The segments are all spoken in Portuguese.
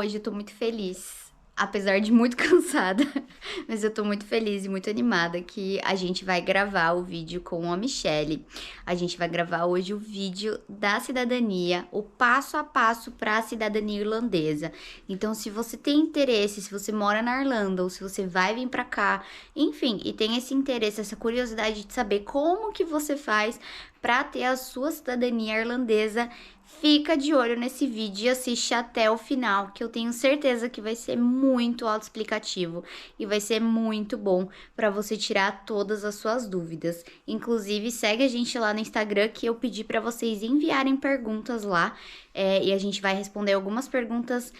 hoje eu tô muito feliz. Apesar de muito cansada, mas eu tô muito feliz e muito animada que a gente vai gravar o vídeo com a Michelle. A gente vai gravar hoje o vídeo da cidadania, o passo a passo para a cidadania irlandesa. Então, se você tem interesse, se você mora na Irlanda ou se você vai vir para cá, enfim, e tem esse interesse, essa curiosidade de saber como que você faz para ter a sua cidadania irlandesa, fica de olho nesse vídeo e assiste até o final, que eu tenho certeza que vai ser muito autoexplicativo e vai ser muito bom para você tirar todas as suas dúvidas. Inclusive, segue a gente lá no Instagram que eu pedi para vocês enviarem perguntas lá, e a gente vai responder algumas perguntas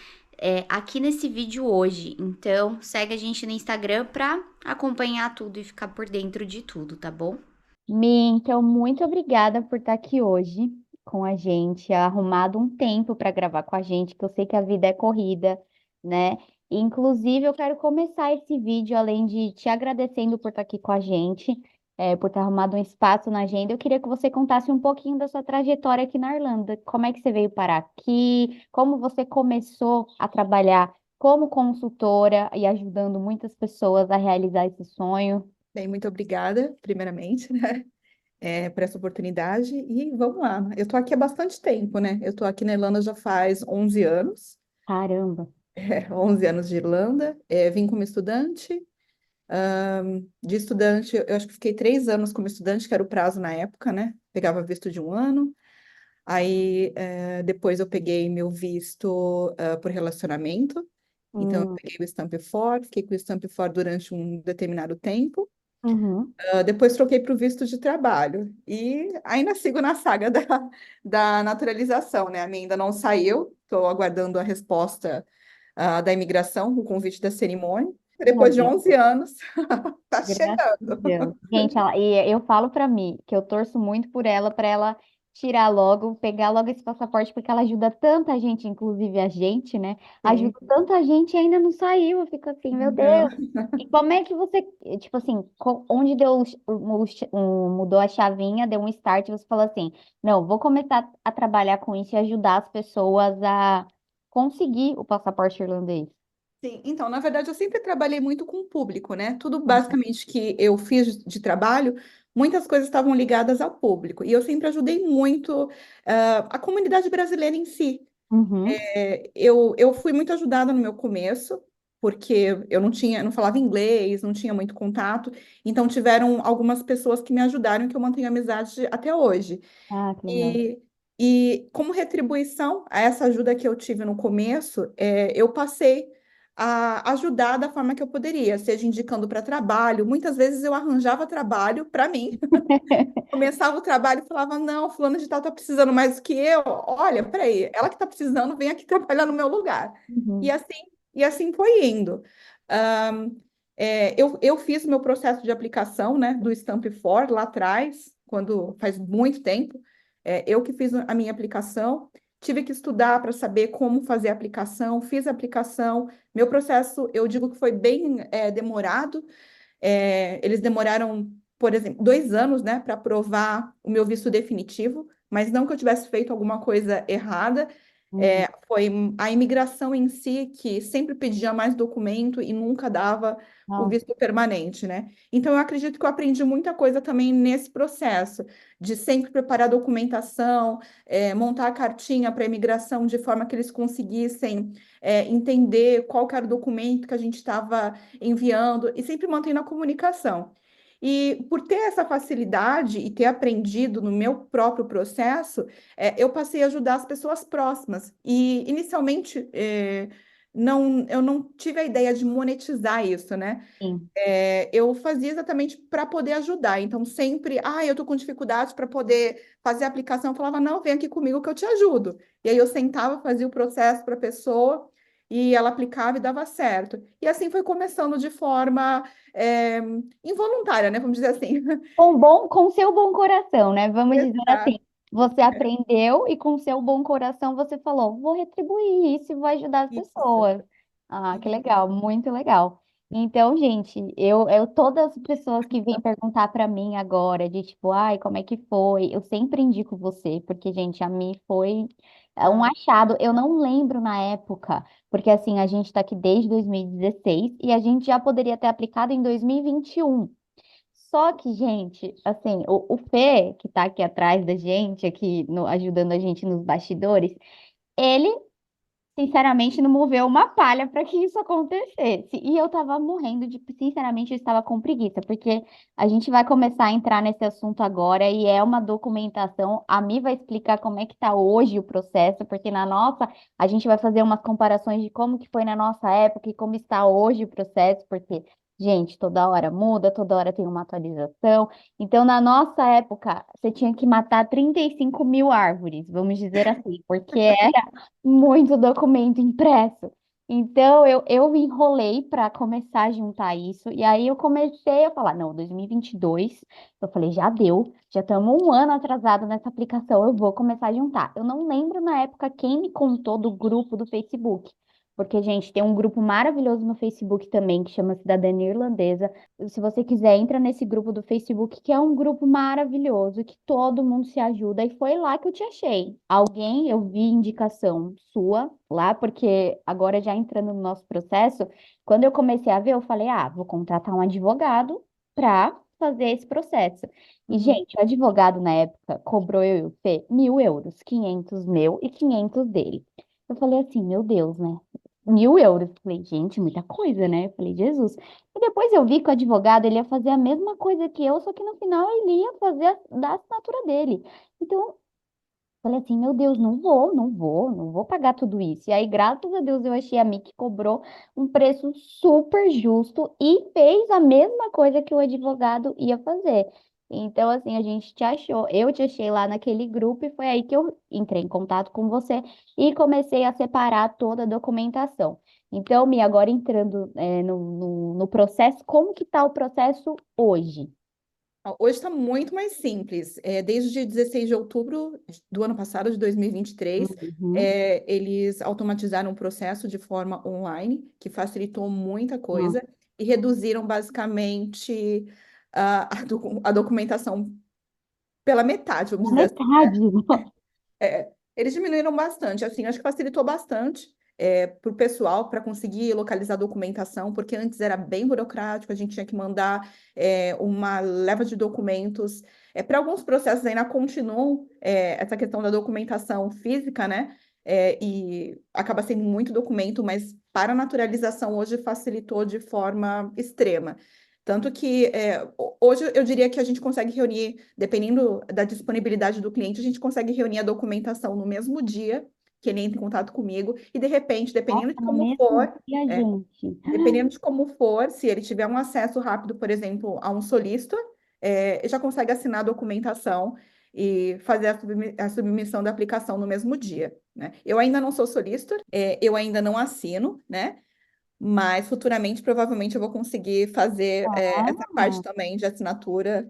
aqui nesse vídeo hoje. Então, segue a gente no Instagram para acompanhar tudo e ficar por dentro de tudo, tá bom? Então, muito obrigada por estar aqui hoje com a gente, arrumado um tempo para gravar com a gente, que eu sei que a vida é corrida, né? Inclusive, eu quero começar esse vídeo, além de te agradecendo por estar aqui com a gente, por ter arrumado um espaço na agenda, eu queria que você contasse um pouquinho da sua trajetória aqui na Irlanda. Como é que você veio parar aqui? Como você começou a trabalhar como consultora e ajudando muitas pessoas a realizar esse sonho? Bem, muito obrigada, primeiramente, né, por essa oportunidade. E vamos lá. Eu estou aqui há bastante tempo, né? Eu estou aqui na Irlanda já faz 11 anos, Caramba! 11 anos de Irlanda. Vim como estudante. De estudante, eu acho que fiquei 3 anos como estudante, que era o prazo na época, né? Pegava visto de 1 ano. Aí, depois eu peguei meu visto, por relacionamento. Então, eu Hum. peguei o Stamp 4, fiquei com o Stamp 4 durante um determinado tempo. Uhum. Depois troquei para o visto de trabalho. E ainda sigo na saga da naturalização, né? A minha ainda não saiu, estou aguardando a resposta, da imigração, o convite da cerimônia. Meu Depois de Deus, 11 anos, está graças a chegando. Deus. Gente, e eu falo pra mim que eu torço muito por ela, pra ela tirar logo, pegar logo esse passaporte, porque ela ajuda tanta gente, inclusive a gente, né? Sim. Ajuda tanta gente e ainda não saiu. Eu fico assim, meu Deus. Não. E como é que você, tipo assim, onde deu mudou a chavinha, deu um start, você falou assim, não, vou começar a trabalhar com isso e ajudar as pessoas a conseguir o passaporte irlandês. Sim, então, na verdade, eu sempre trabalhei muito com o público, né? Tudo basicamente que eu fiz de trabalho, muitas coisas estavam ligadas ao público. E eu sempre ajudei muito, a comunidade brasileira em si. Uhum. Eu fui muito ajudada no meu começo, porque eu não falava inglês, não tinha muito contato, então tiveram algumas pessoas que me ajudaram, que eu mantenho amizade até hoje. Ah, que legal. E, e como retribuição a essa ajuda que eu tive no começo, eu passei a ajudar da forma que eu poderia, seja indicando para trabalho. Muitas vezes eu arranjava trabalho para mim. Começava o trabalho e falava, não, fulano de tal está precisando mais do que eu. Olha, peraí, ela que está precisando, vem aqui trabalhar no meu lugar. E Uhum. assim, e assim foi indo. Ahn, eu fiz meu processo de aplicação, né, do Stamp 4 lá atrás, quando faz muito tempo. Eu que fiz a minha aplicação. Tive que estudar para saber como fazer a aplicação, fiz a aplicação. Meu processo, eu digo que foi bem, demorado. Eles demoraram, por exemplo, 2 anos, né, para aprovar o meu visto definitivo, mas não que eu tivesse feito alguma coisa errada. Uhum. Foi a imigração em si que sempre pedia mais documento e nunca dava o Nossa, visto permanente, né? Então, eu acredito que eu aprendi muita coisa também nesse processo, de sempre preparar documentação, montar a cartinha para a imigração de forma que eles conseguissem, entender qual que era o documento que a gente estava enviando e sempre mantendo a comunicação. E por ter essa facilidade e ter aprendido no meu próprio processo, eu passei a ajudar as pessoas próximas. E inicialmente, eu não tive a ideia de monetizar isso, né? sim. Eu fazia exatamente para poder ajudar. Então, sempre, eu estou com dificuldade para poder fazer a aplicação. Eu falava, não, vem aqui comigo que eu te ajudo. E aí eu sentava, fazia o processo para a pessoa e ela aplicava e dava certo. E assim foi começando de forma, involuntária, né? Vamos dizer assim. Com seu bom coração, né? Vamos dizer assim. Exato. Você aprendeu e com seu bom coração você falou, vou retribuir isso e vou ajudar as Isso. pessoas. Ah, que Isso. legal, muito legal. Então, gente, todas as pessoas que vêm perguntar para mim agora, de tipo, ai, como é que foi? Eu sempre indico você, porque, gente, a mim foi. É um achado. Eu não lembro na época, porque assim, a gente está aqui desde 2016 e a gente já poderia ter aplicado em 2021. Só que, gente, assim, o Fê, que está aqui atrás da gente, aqui ajudando a gente nos bastidores, ele sinceramente, não moveu uma palha para que isso acontecesse. E eu tava morrendo de, sinceramente, eu estava com preguiça, porque a gente vai começar a entrar nesse assunto agora e é uma documentação. A Mi vai explicar como é que tá hoje o processo, porque na nossa, a gente vai fazer umas comparações de como que foi na nossa época e como está hoje o processo, porque, gente, toda hora muda, toda hora tem uma atualização. Então, na nossa época, você tinha que matar 35 mil árvores, vamos dizer assim, porque muito documento impresso. Então, eu enrolei para começar a juntar isso. E aí eu comecei a falar, não, 2022, eu falei, já deu, já estamos um ano atrasado nessa aplicação, eu vou começar a juntar. Eu não lembro na época quem me contou do grupo do Facebook. Porque, gente, tem um grupo maravilhoso no Facebook também, que chama Cidadania Irlandesa. Se você quiser, entra nesse grupo do Facebook, que é um grupo maravilhoso, que todo mundo se ajuda. E foi lá que eu te achei. Alguém, eu vi indicação sua lá, porque agora já entrando no nosso processo, quando eu comecei a ver, eu falei, ah, vou contratar um advogado para fazer esse processo. E, Uhum. gente, o advogado na época cobrou eu e o Fê 1.000 euros, 500 meu e 500 dele. Eu falei assim, meu Deus, né? 1.000 euros. Eu falei, gente, muita coisa, né? Eu falei, Jesus. E depois eu vi que o advogado ele ia fazer a mesma coisa que eu, só que no final ele ia fazer da assinatura dele. Então, eu falei assim, meu Deus, não vou pagar tudo isso. E aí, graças a Deus, eu achei a Mi que cobrou um preço super justo e fez a mesma coisa que o advogado ia fazer. Então, assim, a gente te achou, eu te achei lá naquele grupo e foi aí que eu entrei em contato com você e comecei a separar toda a documentação. Então, Mi, agora entrando, no processo, como que está o processo hoje? Hoje está muito mais simples. Desde o dia 16 de outubro do ano passado, de 2023, Uhum. eles automatizaram o processo de forma online, que facilitou muita Uhum. coisa, e reduziram basicamente a documentação pela metade, vamos Na dizer assim. metade. Eles diminuíram bastante, assim, acho que facilitou bastante para o pessoal para conseguir localizar a documentação, porque antes era bem burocrático, a gente tinha que mandar uma leva de documentos. Para alguns processos ainda continuam essa questão da documentação física, né? E acaba sendo muito documento, mas para a naturalização hoje facilitou de forma extrema. Tanto que hoje eu diria que a gente consegue reunir, dependendo da disponibilidade do cliente, a gente consegue reunir a documentação no mesmo dia que ele entra em contato comigo, e de repente, Nossa, dependendo de no como mesmo for, dia, é, gente. dependendo de como for, se ele tiver um acesso rápido, por exemplo, a um solicitor, já consegue assinar a documentação e fazer a submissão da aplicação no mesmo dia, né? Eu ainda não sou solicitor, eu ainda não assino, né? Mas futuramente, provavelmente, eu vou conseguir fazer essa parte Ah, também de assinatura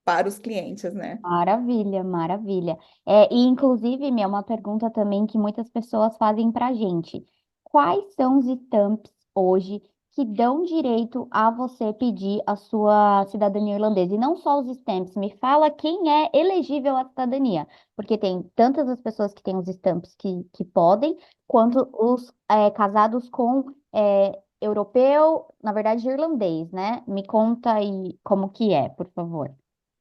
para os clientes, né? maravilha, maravilha. E inclusive, minha, uma pergunta também que muitas pessoas fazem para a gente. Quais são os stamps hoje que dão direito a você pedir a sua cidadania irlandesa? E não só os stamps, me fala quem é elegível à cidadania, porque tem tantas as pessoas que têm os stamps que podem, quanto os casados com europeu, na verdade, irlandês, né? Me conta aí como que é, por favor.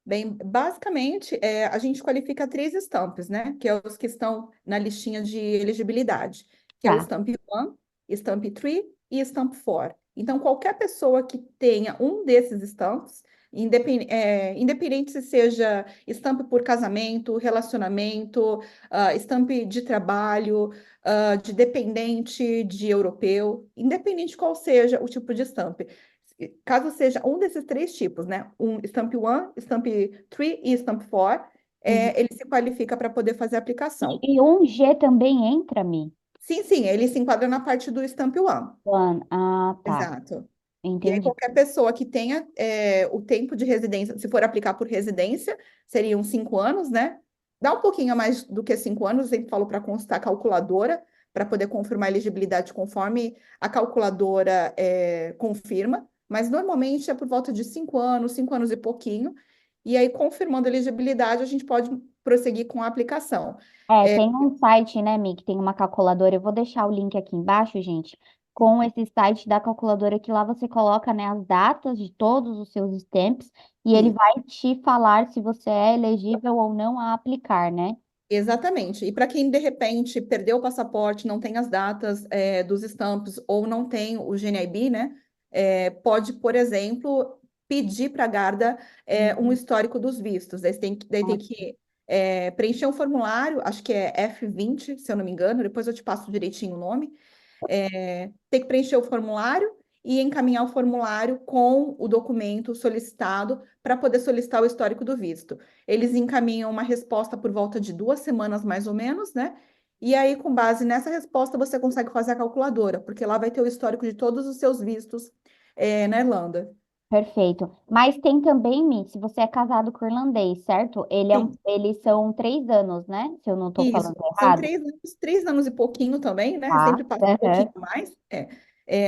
Bem, basicamente, a gente qualifica três estampas, né? Que é os que estão na listinha de elegibilidade, que é o Tá. Stamp 1, Stamp 3 e Stamp 4. Então, qualquer pessoa que tenha um desses estampas, independente se seja estampa por casamento, relacionamento, estampa de trabalho, de dependente, de europeu, independente qual seja o tipo de estampa. Caso seja um desses três tipos, né? Um Stamp 1, Stamp 3 e Stamp 4, Uhum. ele se qualifica para poder fazer a aplicação. E um G também entra, Mi? Sim, sim, ele se enquadra na parte do Stamp 1. Ah, tá. Exato. E aí, Entendi. qualquer pessoa que tenha o tempo de residência, se for aplicar por residência, seriam 5 anos, né? Dá um pouquinho a mais do que 5 anos, eu sempre falo para constar a calculadora, para poder confirmar a elegibilidade conforme a calculadora confirma, mas normalmente é por volta de 5 anos, 5 anos e pouquinho. E aí, confirmando a elegibilidade, a gente pode prosseguir com a aplicação. Tem um site, né, Mi, que tem uma calculadora. Eu vou deixar o link aqui embaixo, gente, com esse site da calculadora que lá você coloca, né, as datas de todos os seus stamps e ele E- vai te falar se você é elegível ou não a aplicar, né? Exatamente. E para quem de repente perdeu o passaporte, não tem as datas dos estampas ou não tem o GNIB, né? Pode, por exemplo, pedir para a Garda um Uhum. histórico dos vistos. Daí tem que preencher um formulário, acho que é F20, se eu não me engano, depois eu te passo direitinho o nome. Tem que preencher o formulário e encaminhar o formulário com o documento solicitado para poder solicitar o histórico do visto. Eles encaminham uma resposta por volta de 2 semanas, mais ou menos, né? E aí, com base nessa resposta, você consegue fazer a calculadora, porque lá vai ter o histórico de todos os seus vistos, na Irlanda. Perfeito. Mas tem também, Mi, se você é casado com irlandês, certo? Sim, Eles são 3 anos, né? Se eu não estou isso. falando São errado. 3 anos e pouquinho também, né? Tá. Sempre passa um pouquinho Aham. mais.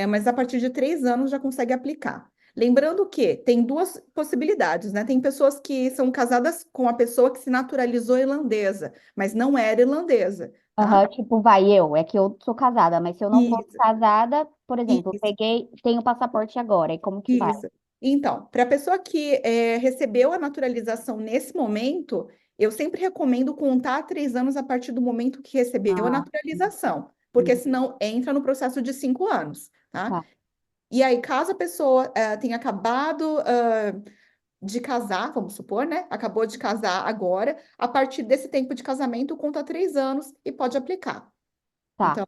Mas a partir de 3 anos já consegue aplicar. Lembrando que tem duas possibilidades, né? Tem pessoas que são casadas com a pessoa que se naturalizou irlandesa, mas não era irlandesa, tá? Aham, tipo, vai eu, é que eu sou casada, mas se eu não fosse Isso, casada, por exemplo, eu isso. peguei, tenho passaporte agora, e como que vai? Isso. Então, para a pessoa que recebeu a naturalização nesse momento, eu sempre recomendo contar 3 anos a partir do momento que recebeu a Ah, naturalização, porque uhum, senão entra no processo de 5 anos, tá? tá, E aí, caso a pessoa tenha acabado de casar, vamos supor, né? Acabou de casar agora, a partir desse tempo de casamento, conta 3 anos e pode aplicar. tá. Então,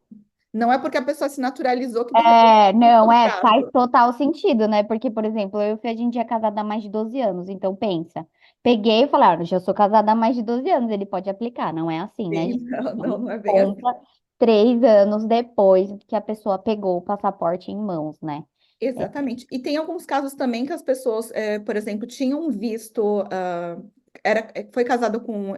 não é porque a pessoa se naturalizou que de repente Não, ficou no faz prazo. total sentido, né? Porque, por exemplo, eu e o Fê, a gente é casada há mais de 12 anos, então pensa. Peguei e falei, já sou casada há mais de 12 anos, ele pode aplicar, não é assim, né, Sim, gente? não, não, Então, não é bem assim. conta 3 anos depois que a pessoa pegou o passaporte em mãos, né? É, Exatamente. E tem alguns casos também que as pessoas, por exemplo, tinham visto, foi casado com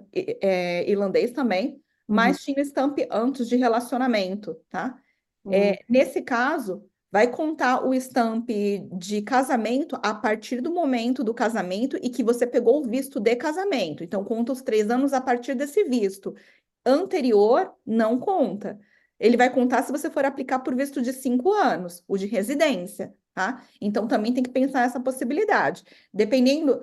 irlandês também, uhum, mas tinha stamp antes de relacionamento, tá? uhum, Nesse caso, vai contar o stamp de casamento a partir do momento do casamento e que você pegou o visto de casamento. Então, conta os 3 anos a partir desse visto. Anterior, não conta. Ele vai contar se você for aplicar por visto de 5 anos, o de residência, tá? Então, também tem que pensar essa possibilidade. Dependendo,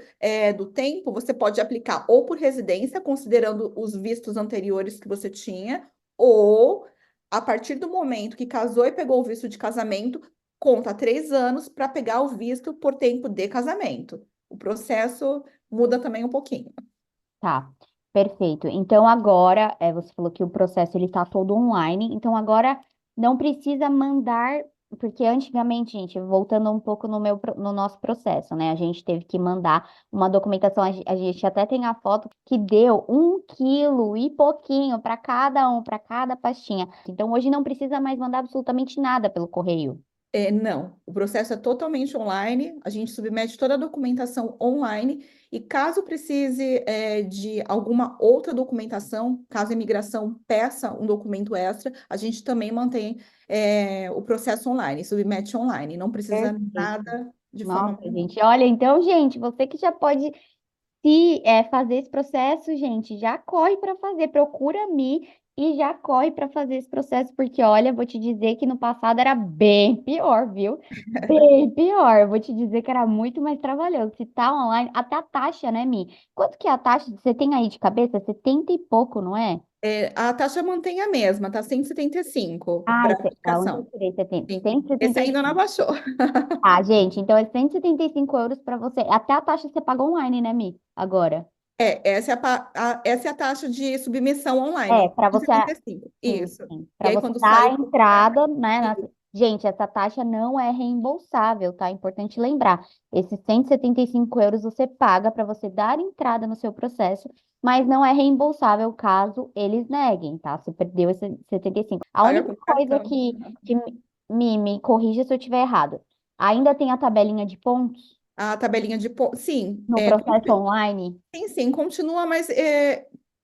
do tempo, você pode aplicar ou por residência, considerando os vistos anteriores que você tinha, ou a partir do momento que casou e pegou o visto de casamento, conta 3 anos para pegar o visto por tempo de casamento. O processo muda também um pouquinho. tá, perfeito. Então agora, você falou que o processo ele tá todo online, então agora não precisa mandar, porque antigamente, gente, voltando um pouco no nosso processo, né? A gente teve que mandar uma documentação, a gente até tem a foto que deu 1 quilo e pouquinho para cada um, para cada pastinha. Então hoje não precisa mais mandar absolutamente nada pelo correio. Não, o processo é totalmente online, a gente submete toda a documentação online e caso precise de alguma outra documentação, caso a imigração peça um documento extra, a gente também mantém o processo online, submete online, não precisa Perfeito. nada de forma Nossa, manual. gente, olha, então, gente, você que já pode se fazer esse processo, gente, já corre para fazer, procura me e já corre para fazer esse processo, porque olha, vou te dizer que no passado era bem pior, viu? Bem pior. Vou te dizer que era muito mais trabalhoso. Se tá online, até a taxa, né, Mi? Quanto que é a taxa? Você tem aí de cabeça? 70 e pouco, não é? A taxa mantém a mesma, tá? 175 Ah, para da onde eu aplicação. tirei 70? Sim. Esse ainda não 175. abaixou. Ah, gente, então é 175 euros para você. Até a taxa você paga online, né, Mi? Agora. Essa é a taxa de submissão online, Para você. 175. Sim, Isso. sim. E Para aí, você quando dar sai a o processo. entrada, né? Gente, essa taxa não é reembolsável, tá? É importante lembrar. Esses 175 euros você paga para você dar entrada no seu processo, mas não é reembolsável caso eles neguem, tá? Você perdeu esse 75. A Paga única com coisa cartão. que me corrija se eu estiver errado. Ainda tem a tabelinha de pontos A tabelinha de pontos. Sim, no processo online? sim, continua, mas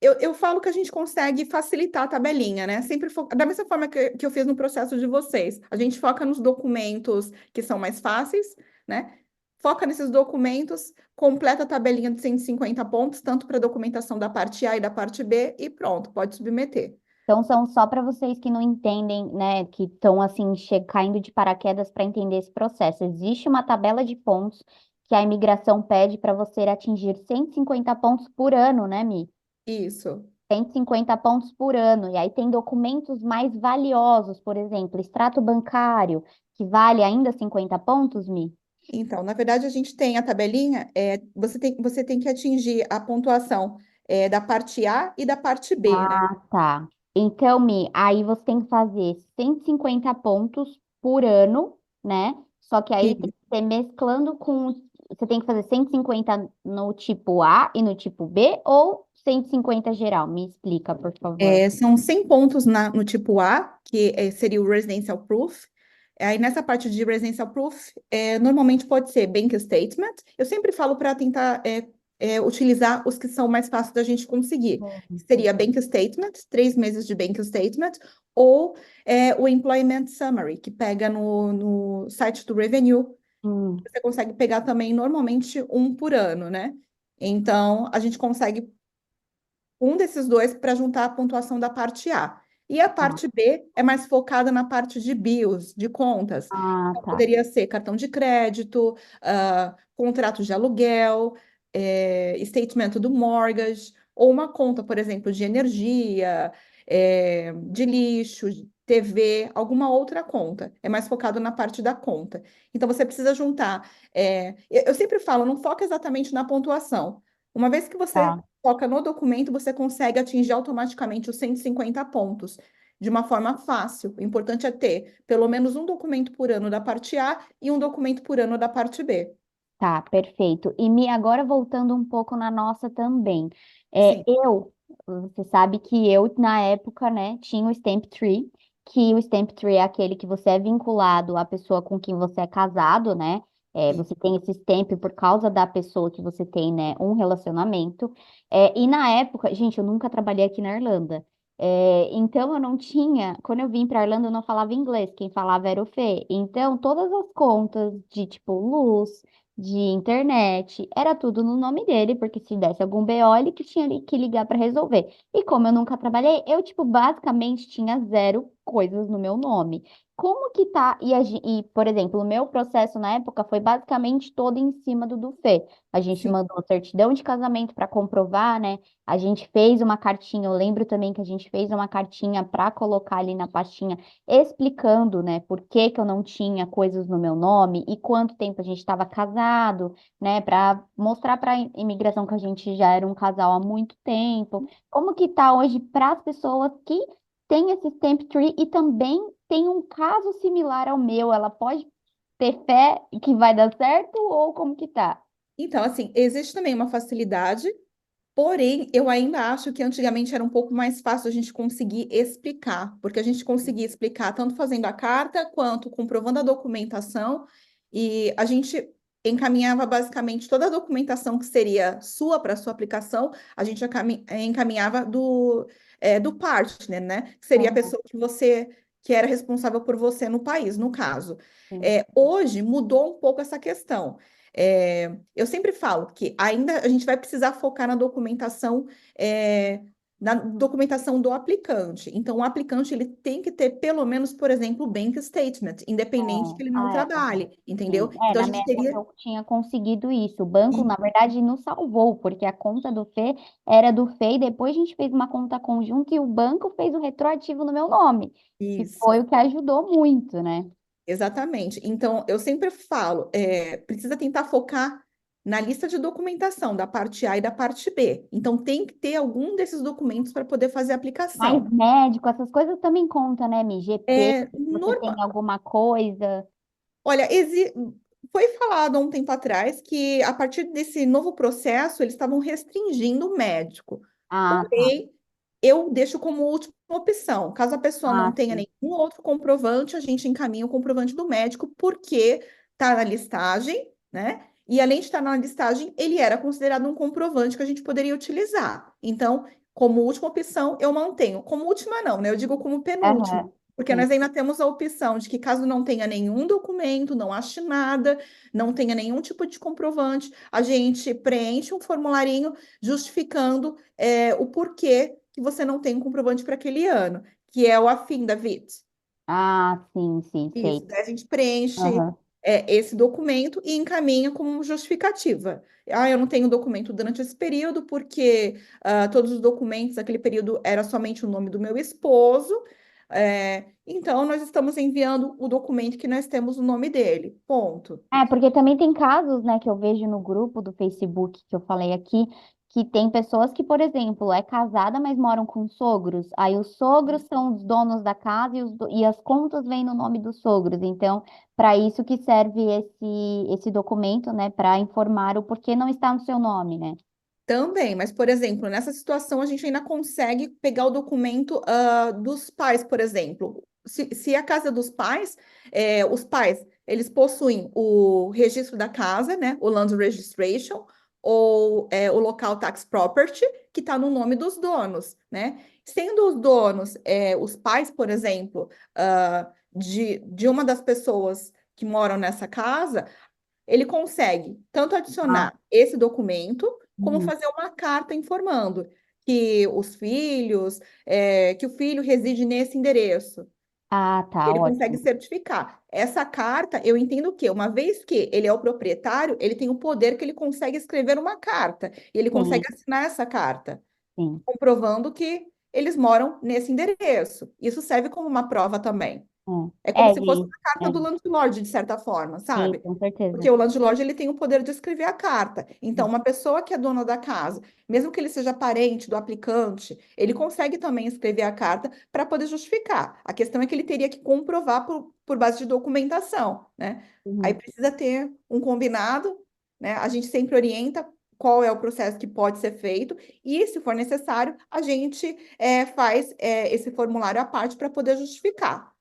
eu falo que a gente consegue facilitar a tabelinha, né? Sempre da mesma forma que eu fiz no processo de vocês. A gente foca nos documentos que são mais fáceis, né? foca nesses documentos, completa a tabelinha de 150 pontos, tanto para a documentação da parte A e da parte B, e pronto, pode submeter. Então, são só para vocês que não entendem, né, que estão assim, caindo de paraquedas para entender esse processo. Existe uma tabela de pontos que a imigração pede para você atingir 150 pontos por ano, né, Mi? Isso. 150 pontos por ano. E aí tem documentos mais valiosos, por exemplo, extrato bancário, que vale ainda 50 pontos, Mi? Então, na verdade, a gente tem a tabelinha, você tem que atingir a pontuação da parte A e da parte B, né? Ah, tá. Então, Mi, aí você tem que fazer 150 pontos por ano, né? Só que aí tem E, que ser mesclando com. Você tem que fazer 150 no tipo A e no tipo B, ou 150 geral? Me explica, por favor. são 100 pontos no tipo A, que seria o Residential Proof. Aí, nessa parte de Residential Proof, normalmente pode ser Bank Statement. Eu sempre falo para tentar utilizar os que são mais fáceis da gente conseguir. Seria Bank Statement, 3 meses de Bank Statement, ou o Employment Summary, que pega no site do Revenue. Hum, Você consegue pegar também, normalmente, um por ano, né? Então, a gente consegue um desses dois para juntar a pontuação da parte A. E a tá. parte B é mais focada na parte de bills, de contas. Ah, Então, tá. poderia ser cartão de crédito, contrato de aluguel, statement do mortgage, ou uma conta, por exemplo, de energia, de lixo, de TV, alguma outra conta. É mais focado na parte da conta. Então, você precisa juntar. Eu sempre falo, não foca exatamente na pontuação. Uma vez que você Tá. foca no documento, você consegue atingir automaticamente os 150 pontos de uma forma fácil. O importante é ter pelo menos um documento por ano da parte A e um documento por ano da parte B. Tá, perfeito. E me agora voltando um pouco na nossa também. Sim, Você sabe que eu, na época, né, tinha o Stamp Tree, que o Stamp Tree é aquele que você é vinculado à pessoa com quem você é casado, né? sim. Você tem esse stamp por causa da pessoa que você tem, né, um relacionamento. E na época, gente, eu nunca trabalhei aqui na Irlanda. Então eu não tinha, quando eu vim para Irlanda, eu não falava inglês, quem falava era o Fê. Então, todas as contas de tipo luz, de internet, era tudo no nome dele, porque se desse algum BO, ele que tinha que ligar para resolver. E como eu nunca trabalhei, eu, tipo, basicamente tinha zero coisas no meu nome. Como que tá? Por exemplo, o meu processo na época foi basicamente todo em cima do Fê. A gente Sim. mandou certidão de casamento para comprovar, né? A gente fez uma cartinha, eu lembro também que a gente fez uma cartinha para colocar ali na pastinha explicando, né, por que que eu não tinha coisas no meu nome e quanto tempo a gente estava casado, né, para mostrar para a imigração que a gente já era um casal há muito tempo. Como que tá hoje para as pessoas que têm esse stamp tree e também tem um caso similar ao meu, ela pode ter fé que vai dar certo ou como que tá? Então, assim, existe também uma facilidade. Porém, eu ainda acho que antigamente era um pouco mais fácil a gente conseguir explicar, porque a gente conseguia explicar tanto fazendo a carta quanto comprovando a documentação, e a gente encaminhava basicamente toda a documentação que seria sua para sua aplicação, a gente encaminhava do partner, né? Que seria a Aham, pessoa que era responsável por você no país, no caso. sim. Hoje mudou um pouco essa questão. Eu sempre falo que ainda a gente vai precisar focar na documentação do aplicante. Então, o aplicante ele tem que ter pelo menos, por exemplo, o bank statement, independente que ele não Aham. trabalhe, entendeu? Sim, Então, a na gente minha época teria. eu tinha conseguido isso. O banco, na verdade, nos salvou, porque a conta do Fê era do Fê e depois a gente fez uma conta conjunta e o banco fez o retroativo no meu nome, que Isso. foi o que ajudou muito, né? Exatamente. Então, eu sempre falo, precisa tentar focar na lista de documentação da parte A e da parte B. Então, tem que ter algum desses documentos para poder fazer a Mas aplicação. médico, essas coisas também contam, né, Mi? GP, É, se você tem alguma coisa. Olha, foi falado há um tempo atrás que a partir desse novo processo eles estavam restringindo o médico. Ah, tá. Porém, eu deixo como última opção. Caso a pessoa não Ah, tenha sim. nenhum outro comprovante, a gente encaminha o comprovante do médico, porque está na listagem, né? E além de estar na listagem, ele era considerado um comprovante que a gente poderia utilizar. Então, como última opção, eu mantenho. Como última, não, né? Eu digo como penúltima. Porque sim. nós ainda temos a opção de que, caso não tenha nenhum documento, não ache nada, não tenha nenhum tipo de comprovante, a gente preenche um formularinho justificando o porquê que você não tem um comprovante para aquele ano, que é o affidavit. Ah, sim, sim, Isso, sei. daí a gente preenche Aham. esse documento e encaminha como justificativa. Ah, eu não tenho documento durante esse período porque todos os documentos daquele período era somente o nome do meu esposo. Então, nós estamos enviando o documento que nós temos o nome dele. Ponto. É, porque também tem casos, né, que eu vejo no grupo do Facebook que eu falei aqui, que tem pessoas que, por exemplo, é casada, mas moram com sogros. Aí os sogros são os donos da casa e as contas vêm no nome dos sogros. Então, para isso que serve esse documento, né, para informar o porquê não está no seu nome, né? Também, mas, por exemplo, nessa situação a gente ainda consegue pegar o documento dos pais, por exemplo. Se a casa dos pais, os pais, eles possuem o registro da casa, né, o Land Registration, ou o Local Tax Property, que está no nome dos donos, né? Sendo os donos, os pais, por exemplo, de uma das pessoas que moram nessa casa, ele consegue tanto Ah, adicionar esse documento, como uhum. fazer uma carta informando que que o filho reside nesse endereço. Ah, tá, Ele consegue ótimo. certificar. Essa carta, eu entendo que, uma vez que ele é o proprietário, ele tem o poder que ele consegue escrever uma carta, e ele consegue Sim, assinar essa carta, sim. comprovando que eles moram nesse endereço. Isso serve como uma prova também. É como É, se fosse gente, uma carta do landlord, de certa forma, sim, sabe? com certeza. Porque o landlord ele tem o poder de escrever a carta. Então, uma pessoa que é dona da casa, mesmo que ele seja parente do aplicante, ele consegue também escrever a carta para poder justificar. A questão é que ele teria que comprovar por base de documentação, né? Aí Uhum. precisa ter um combinado, né? A gente sempre orienta qual é o processo que pode ser feito e, se for necessário, a gente faz esse formulário à parte para poder justificar.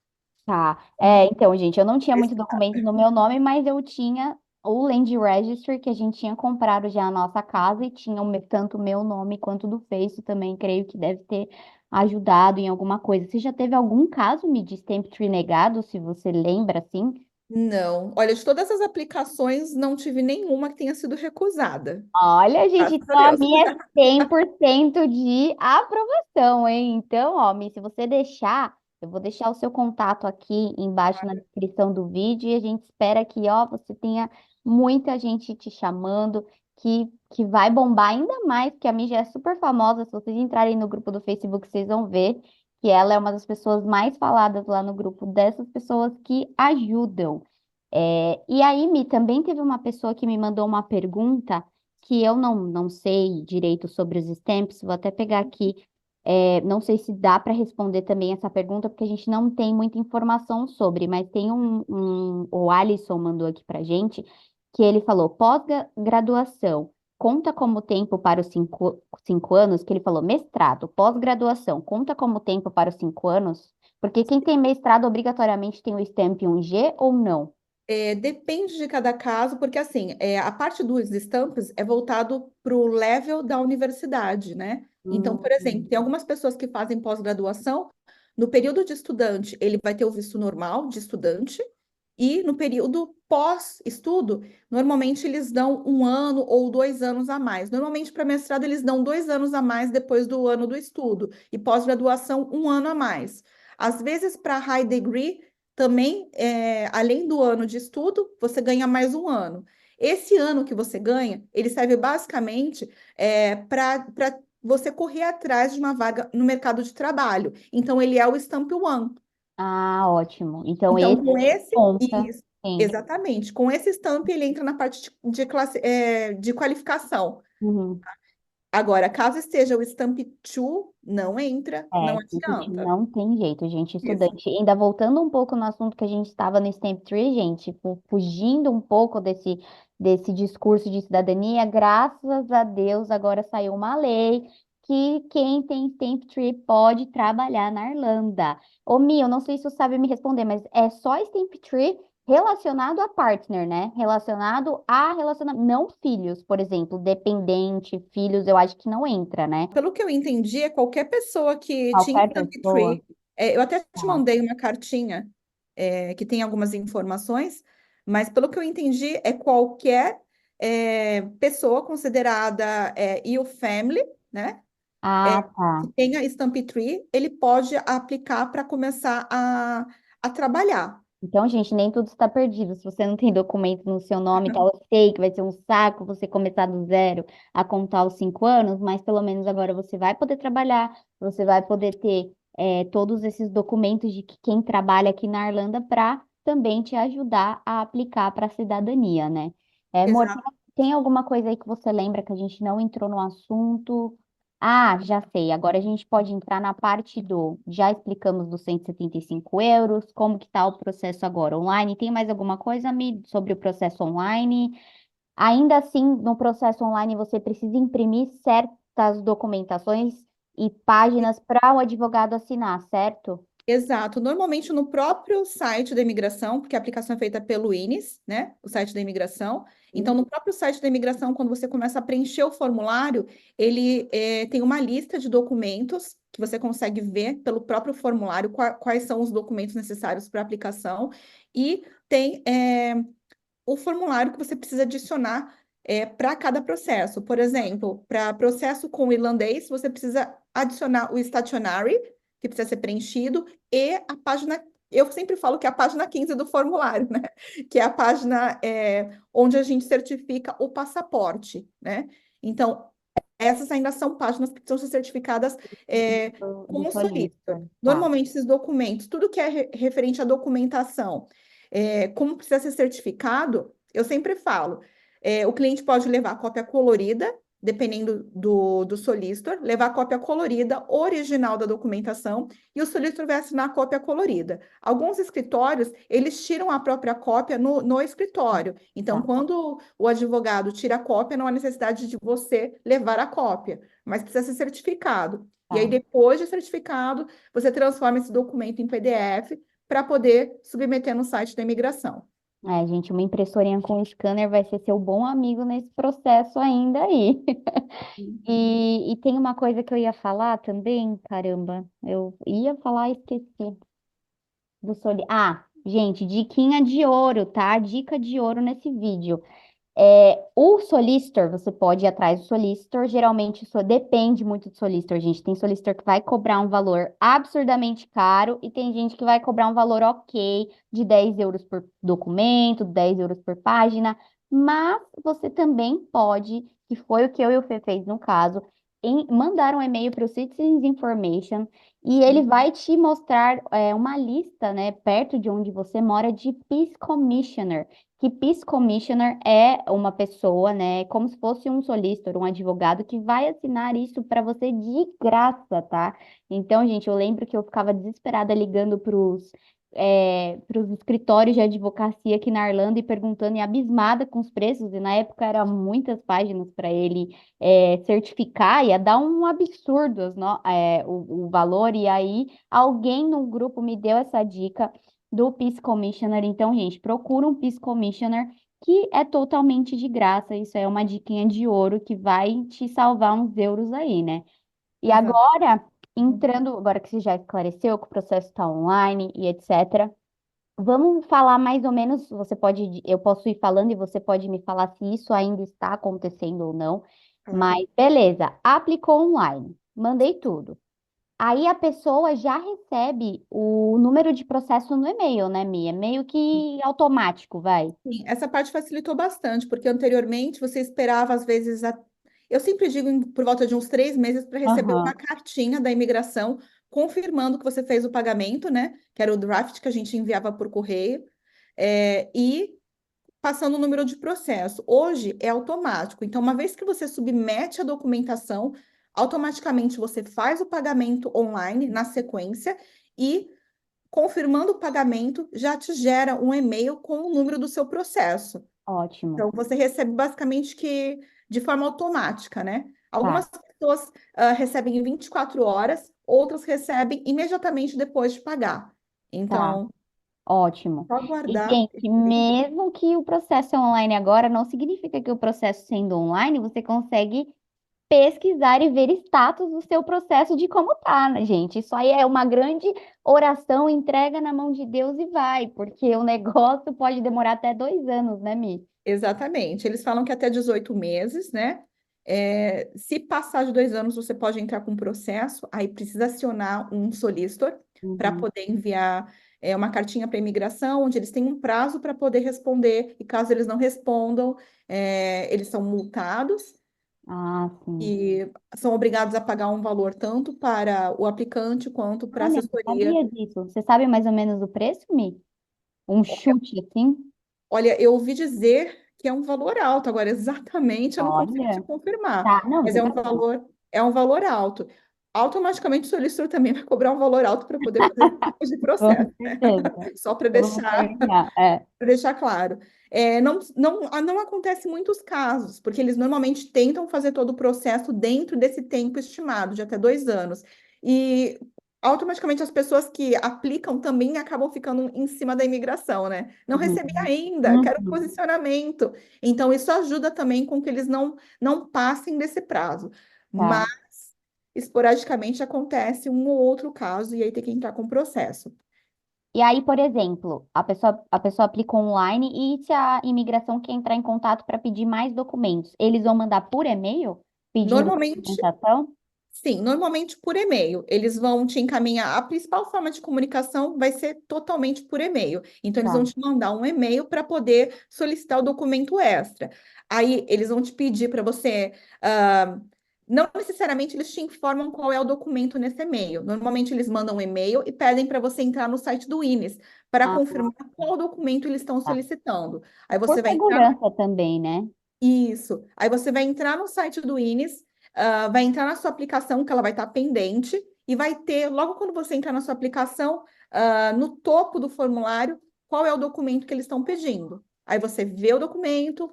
Tá. É, então, gente, eu não tinha muito documento no meu nome, mas eu tinha o Land Registry, que a gente tinha comprado já a nossa casa e tinha tanto o meu nome quanto do Face também, creio que deve ter ajudado em alguma coisa. Você já teve algum caso, me diz, Stamp Tree negado, se você lembra, assim? Não, olha, de todas as aplicações, não tive nenhuma que tenha sido recusada. Olha, gente, Graças a então a Deus. minha é 100% de aprovação, hein? Então, ó, Mi, se você deixar, eu vou deixar o seu contato aqui embaixo na descrição do vídeo e a gente espera que, ó, você tenha muita gente te chamando, que vai bombar ainda mais, porque a Mi já é super famosa. Se vocês entrarem no grupo do Facebook, vocês vão ver que ela é uma das pessoas mais faladas lá no grupo, dessas pessoas que ajudam. E aí, Mi, também teve uma pessoa que me mandou uma pergunta que eu não sei direito sobre os stamps, vou até pegar aqui. Não sei se dá para responder também essa pergunta, porque a gente não tem muita informação sobre, mas tem o Alisson mandou aqui para gente, que ele falou, pós-graduação, conta como tempo para os 5 anos, que ele falou, mestrado, pós-graduação, conta como tempo para os 5 anos? Porque quem tem mestrado obrigatoriamente tem o stamp 1G ou não? Depende de cada caso, porque assim, a parte dos estampas é voltado para o level da universidade, né? Então, por exemplo, Hum. tem algumas pessoas que fazem pós-graduação, no período de estudante, ele vai ter o visto normal de estudante, e no período pós-estudo, normalmente eles dão 1 ano ou 2 anos a mais. Normalmente, para mestrado, eles dão 2 anos a mais depois do ano do estudo, e pós-graduação, 1 ano a mais. Às vezes, para high degree, também, além do ano de estudo, você ganha mais 1 ano. Esse ano que você ganha, ele serve basicamente para você correr atrás de uma vaga no mercado de trabalho. Então, ele é o Stamp One. Ah, ótimo. Então, Então, esse com esse, conta. isso, Sim. exatamente, com esse stamp ele entra na parte de qualificação. Uhum. Agora, caso esteja o stamp 2, não entra, não Gente, adianta. não tem jeito, gente. Isso. Estudante. Ainda voltando um pouco no assunto que a gente estava no Stamp Tree, gente, fugindo um pouco desse discurso de cidadania, graças a Deus agora saiu uma lei que quem tem Stamp Tree pode trabalhar na Irlanda. Ô, Mi, eu não sei se você sabe me responder, mas é só Stamp Tree relacionado a partner, né? Relacionado a relacionamento, não filhos, por exemplo, dependente, filhos, eu acho que não entra, né? Pelo que eu entendi, é qualquer pessoa que tinha Qualquer stamp pessoa. 3, Eu até te Tá. mandei uma cartinha que tem algumas informações, mas pelo que eu entendi, é qualquer pessoa considerada EU Family, né? Ah, Que tá. tenha Stamp Tree, ele pode aplicar para começar a trabalhar. Então, gente, nem tudo está perdido. Se você não tem documento no seu nome, e tal, eu sei que vai ser um saco você começar do zero a contar os 5 anos, mas pelo menos agora você vai poder trabalhar, você vai poder ter todos esses documentos de que quem trabalha aqui na Irlanda para também te ajudar a aplicar para a cidadania, né? Amor, Exato. tem alguma coisa aí que você lembra que a gente não entrou no assunto? Ah, já sei. Agora a gente pode entrar na parte do. Já explicamos dos 175 euros, como que está o processo agora online. Tem mais alguma coisa, Mi, sobre o processo online? Ainda assim, no processo online, você precisa imprimir certas documentações e páginas para o advogado assinar, certo? Exato. Normalmente no próprio site da imigração, porque a aplicação é feita pelo INIS, né? O site da imigração. Então, no próprio site da imigração, quando você começa a preencher o formulário, ele tem uma lista de documentos que você consegue ver pelo próprio formulário quais são os documentos necessários para a aplicação. E tem o formulário que você precisa adicionar para cada processo. Por exemplo, para processo com irlandês, você precisa adicionar o stationery, que precisa ser preenchido, e a página. Eu sempre falo que é a página 15 do formulário, né? Que é a página onde a gente certifica o passaporte, né? Então, essas ainda são páginas que precisam ser certificadas Do com o solicitor. solicitor, tá. Normalmente, esses documentos, tudo que é referente à documentação, como precisa ser certificado, eu sempre falo, o cliente pode levar cópia colorida, dependendo do solicitor, levar cópia colorida, original da documentação, e o solicitor vai assinar a cópia colorida. Alguns escritórios, eles tiram a própria cópia no escritório. Então, Tá, quando o advogado tira a cópia, não há necessidade de você levar a cópia, mas precisa ser certificado. E aí, tá. depois de certificado, você transforma esse documento em PDF para poder submeter no site da imigração. Gente, uma impressorinha com scanner vai ser seu bom amigo nesse processo ainda aí. E tem uma coisa que eu ia falar também, caramba, eu ia falar e esqueci do soli. Ah, gente, diquinha de ouro, tá? Dica de ouro nesse vídeo. O solicitor, você pode ir atrás do solicitor, geralmente isso depende muito do solicitor, gente. Tem solicitor que vai cobrar um valor absurdamente caro e tem gente que vai cobrar um valor ok, de 10 euros por documento, 10 euros por página, mas você também pode, que foi o que eu e o Fê fez no caso, mandar um e-mail para o Citizens Information e ele vai te mostrar uma lista, né, perto de onde você mora, de Peace Commissioner, que Peace Commissioner é uma pessoa, né, como se fosse um solicitor, um advogado que vai assinar isso para você de graça, tá? Então, gente, eu lembro que eu ficava desesperada ligando para os escritórios de advocacia aqui na Irlanda e perguntando e abismada com os preços, e na época eram muitas páginas para ele certificar, ia dar um absurdo o valor, e aí alguém no grupo me deu essa dica do Peace Commissioner. Então, gente, procura um Peace Commissioner que é totalmente de graça. Isso é uma diquinha de ouro que vai te salvar uns euros aí, né? E Exato. agora, entrando, agora que você já esclareceu que o processo está online e etc., vamos falar mais ou menos, eu posso ir falando e você pode me falar se isso ainda está acontecendo ou não. Claro. Mas beleza, aplicou online, mandei tudo. Aí a pessoa já recebe o número de processo no e-mail, né, Mia? Meio que automático, vai. Sim, essa parte facilitou bastante, porque anteriormente você esperava, às vezes, eu sempre digo por volta de uns 3 meses para receber uma Aham. cartinha da imigração confirmando que você fez o pagamento, né? Que era o draft que a gente enviava por correio, e passando o número de processo. Hoje é automático. Então, uma vez que você submete a documentação, automaticamente você faz o pagamento online na sequência e confirmando o pagamento, já te gera um e-mail com o número do seu processo. Ótimo. Então, você recebe basicamente que de forma automática, né? Tá, Algumas pessoas recebem em 24 horas, outras recebem imediatamente depois de pagar. tá, Então, ótimo. só E, aguardar gente, esse link. mesmo que o processo é online agora, não significa que o processo sendo online você consegue pesquisar e ver status do seu processo de como tá, né, gente? Isso aí é uma grande oração, entrega na mão de Deus e vai, porque o negócio pode demorar até 2 anos, né, Mi? Exatamente. Eles falam que até 18 meses, né? Se passar de 2 anos, você pode entrar com processo, aí precisa acionar um solicitor para Uhum. poder enviar uma cartinha para a imigração, onde eles têm um prazo para poder responder, e caso eles não respondam, eles são multados Ah, sim. e são obrigados a pagar um valor tanto para o aplicante quanto para a Olha, não assessoria. sabia disso. Você sabe mais ou menos o preço, Mi? Um chute assim? Olha, eu ouvi dizer que é um valor alto, agora exatamente eu não consigo te Olha, confirmar, tá. Não, mas você tá bom. é um valor alto. Automaticamente o solicitor também vai cobrar um valor alto para poder fazer esse tipo de Com processo, né? certeza. Só para Vamos organizar. É. deixar claro. Não acontece muitos casos, porque eles normalmente tentam fazer todo o processo dentro desse tempo estimado, de até 2 anos. E automaticamente as pessoas que aplicam também acabam ficando em cima da imigração, né? Não recebi Uhum. ainda, quero Uhum. posicionamento. Então, isso ajuda também com que eles não passem desse prazo. Tá. Mas, esporadicamente, acontece um ou outro caso, e aí tem que entrar com o processo. E aí, por exemplo, a pessoa aplica online e se a imigração quer entrar em contato para pedir mais documentos, eles vão mandar por e-mail pedindo Normalmente, documentação? sim, normalmente por e-mail. Eles vão te encaminhar. A principal forma de comunicação vai ser totalmente por e-mail. Então, eles vão Tá. te mandar um e-mail para poder solicitar o documento extra. Aí, eles vão te pedir para você. Não necessariamente eles te informam qual é o documento nesse e-mail. Normalmente, eles mandam um e-mail e pedem para você entrar no site do INES para Ah, confirmar qual documento eles estão tá. solicitando. Aí Por você vai entrar. segurança também, né? Isso. Aí você vai entrar no site do INES, vai entrar na sua aplicação, que ela vai estar pendente, e vai ter, logo quando você entrar na sua aplicação, no topo do formulário, qual é o documento que eles estão pedindo. Aí você vê o documento,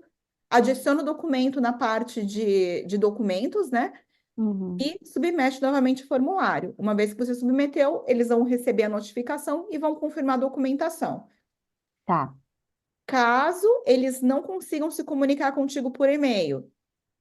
adiciona o documento na parte de documentos, né? Uhum. E submete novamente o formulário. Uma vez que você submeteu, eles vão receber a notificação e vão confirmar a documentação. Tá. Caso eles não consigam se comunicar contigo por e-mail,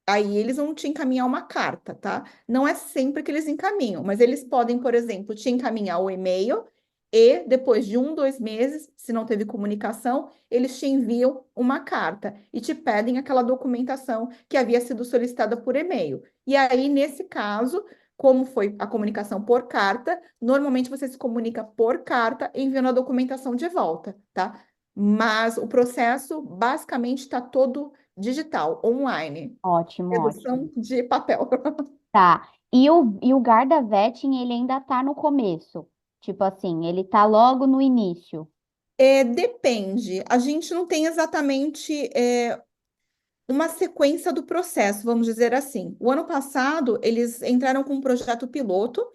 aí eles vão te encaminhar uma carta, tá? Não é sempre que eles encaminham, mas eles podem, por exemplo, te encaminhar o e-mail e depois de 1, 2 meses, se não teve comunicação, eles te enviam uma carta e te pedem aquela documentação que havia sido solicitada por e-mail. E aí, nesse caso, como foi a comunicação por carta, normalmente você se comunica por carta enviando a documentação de volta, tá? Mas o processo basicamente está todo digital, online. Ótimo, ótimo. Redução de papel. Tá. E o Garda Vetting, ele ainda tá no começo. Tipo assim, ele tá logo no início. Depende. A gente não tem exatamente uma sequência do processo, vamos dizer assim. O ano passado, eles entraram com um projeto piloto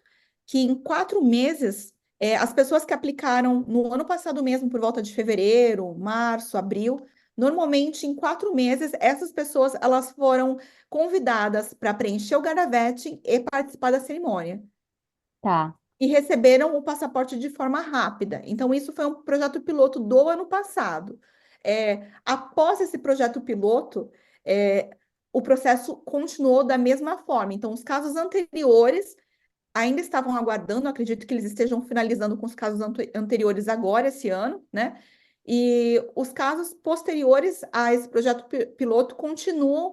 que em 4 meses, as pessoas que aplicaram no ano passado mesmo, por volta de fevereiro, março, abril, normalmente em 4 meses, essas pessoas elas foram convidadas para preencher o Garavetting e participar da cerimônia. Tá. E receberam o passaporte de forma rápida. Então, isso foi um projeto piloto do ano passado. Após esse projeto piloto, é, o processo continuou da mesma forma. Então, os casos anteriores ainda estavam aguardando, acredito que eles estejam finalizando com os casos anteriores agora, esse ano, né? E os casos posteriores a esse projeto piloto continuam,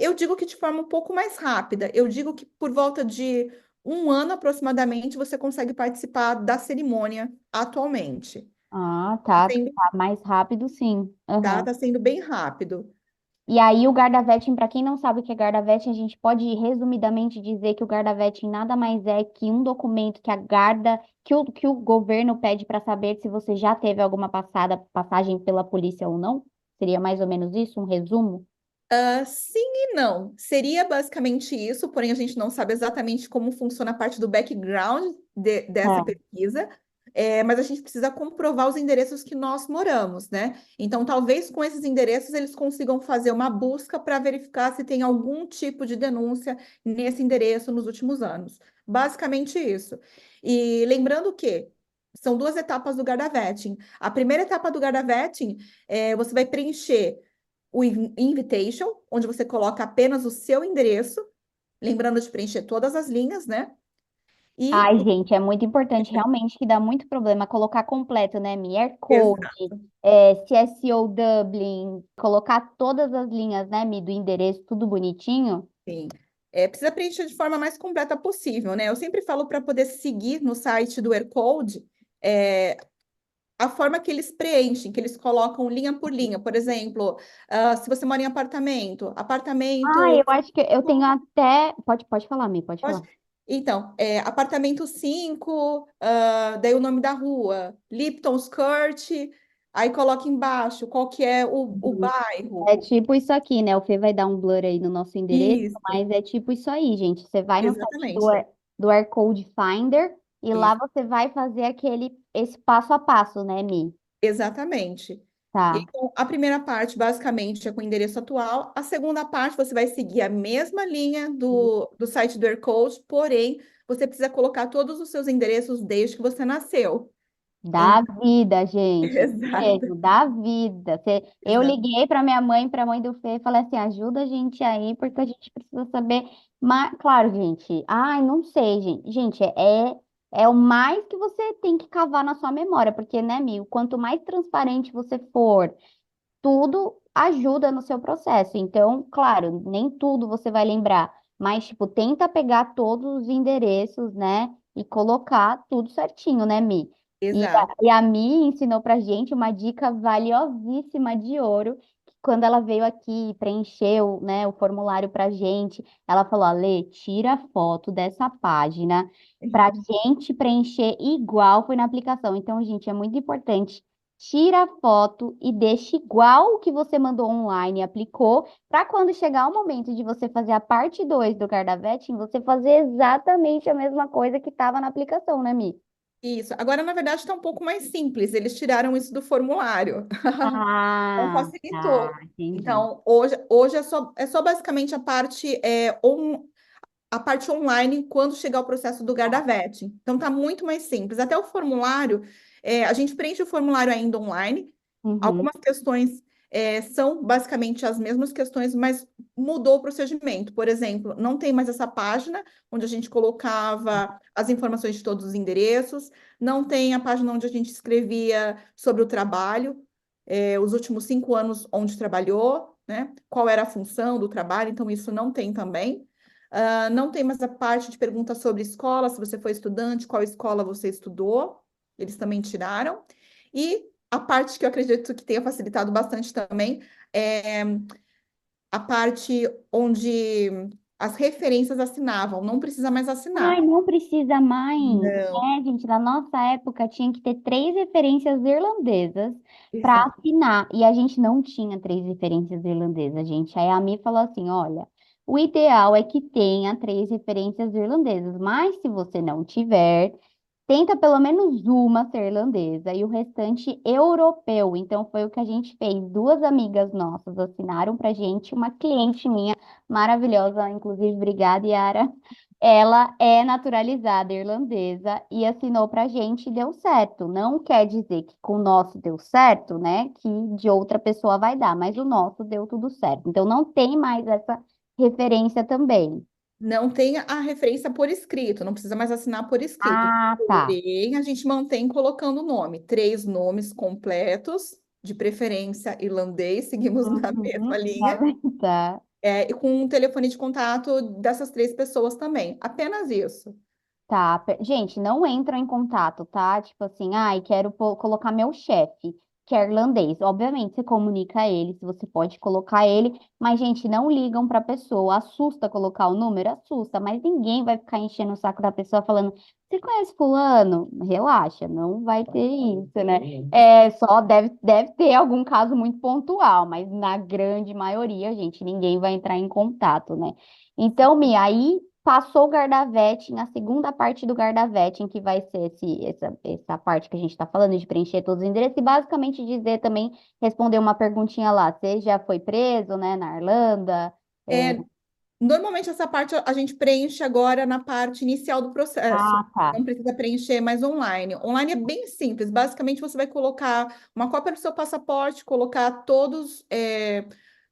eu digo que de forma um pouco mais rápida. Eu digo que por volta de 1 ano aproximadamente você consegue participar da cerimônia atualmente. Ah, Tá tá. sendo, Tá mais rápido, sim. tá, Aham. tá sendo bem rápido. E aí, o Guarda-Vetting, para quem não sabe o que é Guarda-Vetting, a gente pode resumidamente dizer que o Guarda-Vetting nada mais é que um documento que a Guarda, que o governo pede para saber se você já teve alguma passagem pela polícia ou não? Seria mais ou menos isso, um resumo? Sim e não. Seria basicamente isso, porém a gente não sabe exatamente como funciona a parte do background dessa É. pesquisa, mas a gente precisa comprovar os endereços que nós moramos, né? Então, talvez com esses endereços eles consigam fazer uma busca para verificar se tem algum tipo de denúncia nesse endereço nos últimos anos. Basicamente isso. E lembrando que são duas etapas do Gardavetting. A primeira etapa do Gardavetting você vai preencher o invitation, onde você coloca apenas o seu endereço, lembrando de preencher todas as linhas, né? E Ai, gente, é muito importante, realmente, que dá muito problema colocar completo, né, Mi? Air Code, exato, CSO Dublin, colocar todas as linhas, né, Mi, do endereço, tudo bonitinho. sim. Precisa preencher de forma mais completa possível, né? Eu sempre falo para poder seguir no site do Aircode, é, a forma que eles preenchem, que eles colocam linha por linha. Por exemplo, se você mora em apartamento, Ah, apartamento. eu acho que eu tenho até. Pode falar, Mi, pode Pode- falar. Então, apartamento 5, daí o nome da rua, Lipton's Court, aí coloca embaixo qual que é o Uhum. bairro. É tipo isso aqui, né? O Fê vai dar um blur aí no nosso endereço, Isso, mas é tipo isso aí, gente. Você vai no site exatamente. Do Air Code Finder e lá Isso, você vai fazer esse passo a passo, né, Mi? exatamente. E Tá. então, a primeira parte, basicamente, é com o endereço atual. A segunda parte, você vai seguir a mesma linha do site do Aircode, porém, você precisa colocar todos os seus endereços desde que você nasceu. Da Então, vida, gente, isso exato, mesmo, da vida. Eu exato. liguei para minha mãe, para a mãe do Fê, e falei assim: ajuda a gente aí, porque a gente precisa saber. Mas, claro, gente, ai, não sei, gente. Gente, é o mais que você tem que cavar na sua memória, porque, né, amigo, quanto mais transparente você for, tudo ajuda no seu processo. Então, claro, nem tudo você vai lembrar, mas, tipo, tenta pegar todos os endereços, né, e colocar tudo certinho, né, Mi? Exato. E a Mi ensinou pra gente uma dica valiosíssima de ouro, que quando ela veio aqui e preencheu, né, o formulário pra gente, ela falou, Ale, tira foto dessa página pra gente preencher igual foi na aplicação. Então, gente, é muito importante. Tira a foto e deixa igual o que você mandou online e aplicou, para quando chegar o momento de você fazer a parte 2 do Cardavetin, você fazer exatamente a mesma coisa que estava na aplicação, né, Mi? Isso. Agora, na verdade, está um pouco mais simples. Eles tiraram isso do formulário. Então, Ah, tá, facilitou. entendi. Então, hoje é só basicamente a parte online quando chegar o processo do Gardavete. Então, tá muito mais simples. Até o formulário, a gente preenche o formulário ainda online. Uhum. Algumas questões são basicamente as mesmas questões, mas mudou o procedimento. Por exemplo, não tem mais essa página onde a gente colocava as informações de todos os endereços, não tem a página onde a gente escrevia sobre o trabalho, os últimos 5 anos onde trabalhou, né? Qual era a função do trabalho, então isso não tem também. Não tem mais a parte de perguntas sobre escola, se você foi estudante, qual escola você estudou, eles também tiraram. E a parte que eu acredito que tenha facilitado bastante também é a parte onde as referências assinavam, não precisa mais Ai, assinar. não precisa mais. Não, Gente, na nossa época tinha que ter 3 referências irlandesas para exato. assinar. E a gente não tinha 3 referências irlandesas, gente. Aí a Mi falou assim: olha, o ideal é que tenha 3 referências irlandesas, mas se você não tiver, tenta pelo menos uma ser irlandesa e o restante europeu. Então foi o que a gente fez. 2 amigas nossas assinaram pra gente, uma cliente minha maravilhosa, inclusive, obrigada, Yara. Ela é naturalizada irlandesa e assinou pra gente e deu certo. Não quer dizer que com o nosso deu certo, né? Que de outra pessoa vai dar, mas o nosso deu tudo certo. Então não tem mais essa referência também. Não tem a referência por escrito, não precisa mais assinar por escrito. Ah, tá. Porém, a gente mantém colocando o nome, 3 nomes completos, de preferência irlandês, seguimos na mesma Uhum, linha, tá. e com um telefone de contato dessas 3 pessoas também. Apenas isso. Tá, gente, não entram em contato, tá? Tipo assim, ai, quero colocar meu chefe, que é irlandês. Obviamente, você comunica a ele, se você pode colocar ele, mas, gente, não ligam pra pessoa. Assusta colocar o número? Assusta, mas ninguém vai ficar enchendo o saco da pessoa falando, você conhece fulano? Relaxa, não vai ter isso, né? Só deve ter algum caso muito pontual, mas na grande maioria, gente, ninguém vai entrar em contato, né? Então, Mia, aí passou o Gardavetin, a segunda parte do Gardavetin, que vai ser essa parte que a gente está falando, de preencher todos os endereços, e basicamente dizer também, responder uma perguntinha lá, você já foi preso, né, na Irlanda? É, É, Normalmente, essa parte a gente preenche agora na parte inicial do processo. ah, tá. Não precisa preencher mais online. Online é bem simples. Basicamente, você vai colocar uma cópia do seu passaporte, colocar todos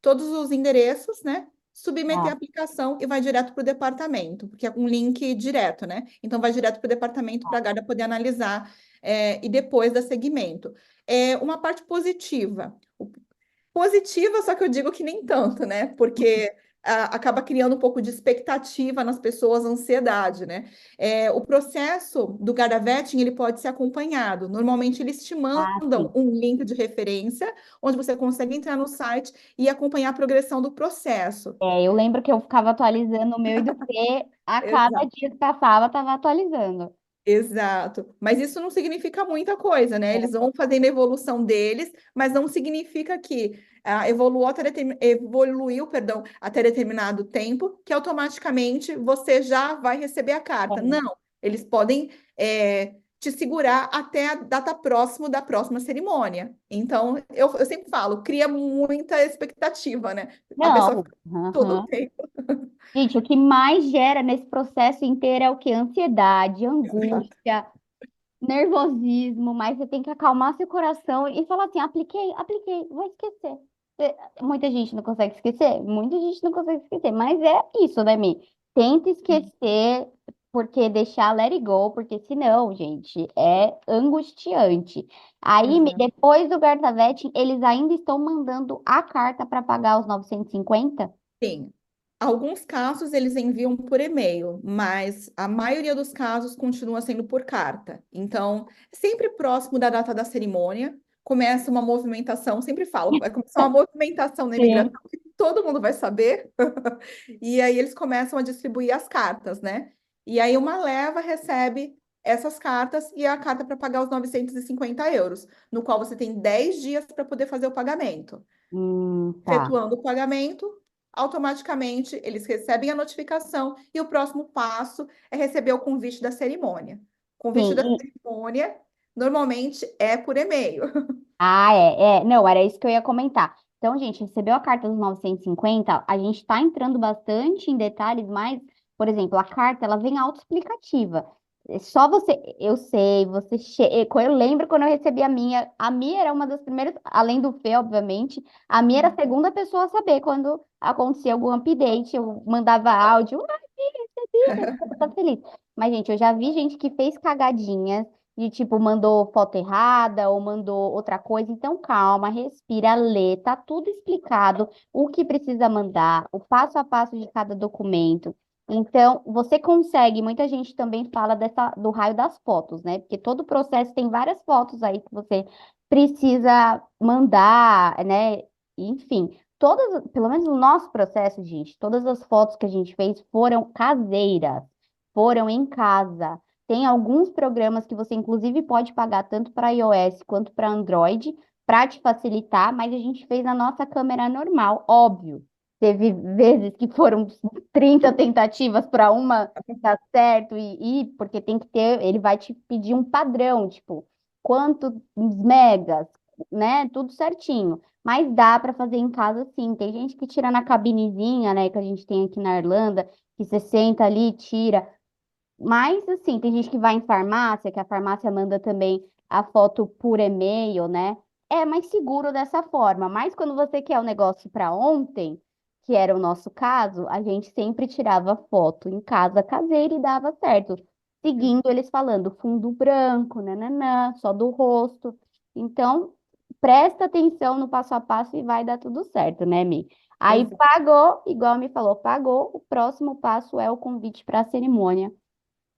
os endereços, né? submeter a Tá, aplicação e vai direto para o departamento, porque é um link direto, né? Então, vai direto para o departamento para a Garda poder analisar e depois dar seguimento. É uma parte positiva. Positiva, só que eu digo que nem tanto, né? Porque acaba criando um pouco de expectativa nas pessoas, ansiedade, né? O processo do Gadavetting, ele pode ser acompanhado. Normalmente, eles te mandam sim. um link de referência, onde você consegue entrar no site e acompanhar a progressão do processo. Eu lembro que eu ficava atualizando o meu IDP, a cada dia que passava, estava atualizando. Exato, mas isso não significa muita coisa, né? Eles vão fazendo a evolução deles, mas não significa que evoluiu, perdão, até determinado tempo, que automaticamente você já vai receber a carta. É. Não, eles podem te segurar até a data próxima da próxima cerimônia. Então, eu sempre falo, cria muita expectativa, né? A pessoa Não, fica todo o aham. tempo. Gente, o que mais gera nesse processo inteiro é o quê? Ansiedade, Exato. angústia, nervosismo, mas você tem que acalmar seu coração e falar assim, apliquei, vou esquecer. Muita gente não consegue esquecer, muita gente não consegue esquecer, mas é isso, né, Mi? Tenta esquecer, porque deixar let it go, porque senão, gente, é angustiante. Aí, Mi, Exato. depois do Gartavete, eles ainda estão mandando a carta para pagar os 950. Sim. Alguns casos eles enviam por e-mail, mas a maioria dos casos continua sendo por carta. Então, sempre próximo da data da cerimônia, começa uma movimentação, sempre falo, vai começar uma movimentação na imigração Sim. que todo mundo vai saber, e aí eles começam a distribuir as cartas, né? E aí uma leva recebe essas cartas e a carta para pagar os 950 euros, no qual você tem 10 dias para poder fazer o pagamento. Tá. Efetuando o pagamento, automaticamente eles recebem a notificação e o próximo passo é receber o convite da cerimônia. O convite da Sim, cerimônia normalmente é por e-mail. Não, era isso que eu ia comentar. Então, gente, recebeu a carta dos 950, a gente está entrando bastante em detalhes, mas, por exemplo, a carta, ela vem autoexplicativa. É só você, eu sei, eu lembro quando eu recebi a minha era uma das primeiras, além do Fê, obviamente, a minha era a segunda pessoa a saber quando acontecia algum update, eu mandava áudio, recebi, tá feliz. Mas, gente, eu já vi gente que fez cagadinhas de tipo, mandou foto errada ou mandou outra coisa. Então, calma, respira, lê, tá tudo explicado, o que precisa mandar, o passo a passo de cada documento. Então, você consegue, muita gente também fala do raio das fotos, né? Porque todo o processo tem várias fotos aí que você precisa mandar, né? Enfim, todas, pelo menos no nosso processo, gente, todas as fotos que a gente fez foram caseiras, foram em casa. Tem alguns programas que você, inclusive, pode pagar tanto para iOS quanto para Android, para te facilitar, mas a gente fez na nossa câmera normal, óbvio. Teve vezes que foram 30 tentativas para uma dar certo, porque tem que ter, ele vai te pedir um padrão, tipo, quantos megas, né? Tudo certinho. Mas dá para fazer em casa sim. Tem gente que tira na cabinezinha, né, que a gente tem aqui na Irlanda, que você senta ali, e tira. Mas, assim, tem gente que vai em farmácia, que a farmácia manda também a foto por e-mail, né? É mais seguro dessa forma. Mas quando você quer o negócio para ontem, que era o nosso caso, a gente sempre tirava foto em casa caseira e dava certo. Seguindo eles falando fundo branco, nananã, só do rosto. Então, presta atenção no passo a passo e vai dar tudo certo, né, Mi? Aí Exato. pagou, igual me falou, pagou. O próximo passo é o convite para a cerimônia.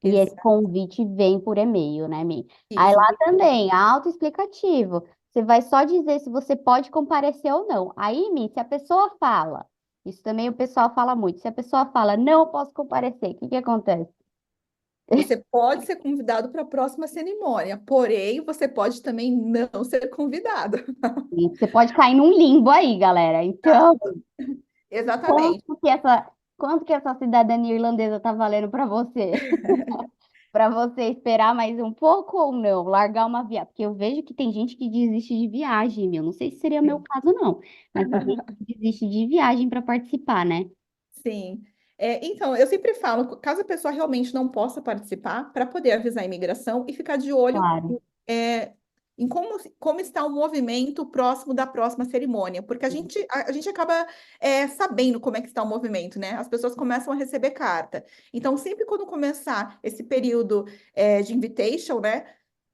E esse Exato. convite vem por e-mail, né, Mi? Aí Isso, lá também, autoexplicativo. Você vai só dizer se você pode comparecer ou não. Aí, Mi, se a pessoa fala, isso também o pessoal fala muito, se a pessoa fala, não posso comparecer, o que que acontece? você pode ser convidado para a próxima cerimônia, porém, você pode também não ser convidado. E você pode cair num limbo aí, galera. Então, Exatamente. quanto que essa, quanto que essa cidadania irlandesa tá valendo para você? Para você esperar mais um pouco ou não? Largar uma viagem? Porque eu vejo que tem gente que desiste de viagem, meu. Não sei se seria meu Sim. caso, não. Mas tem gente que desiste de viagem para participar, né? Sim. Então, eu sempre falo, caso a pessoa realmente não possa participar, para poder avisar a imigração e ficar de olho Claro. em como está o movimento próximo da próxima cerimônia, porque a gente acaba sabendo como é que está o movimento, né? As pessoas começam a receber carta. Então, sempre quando começar esse período de invitation, né,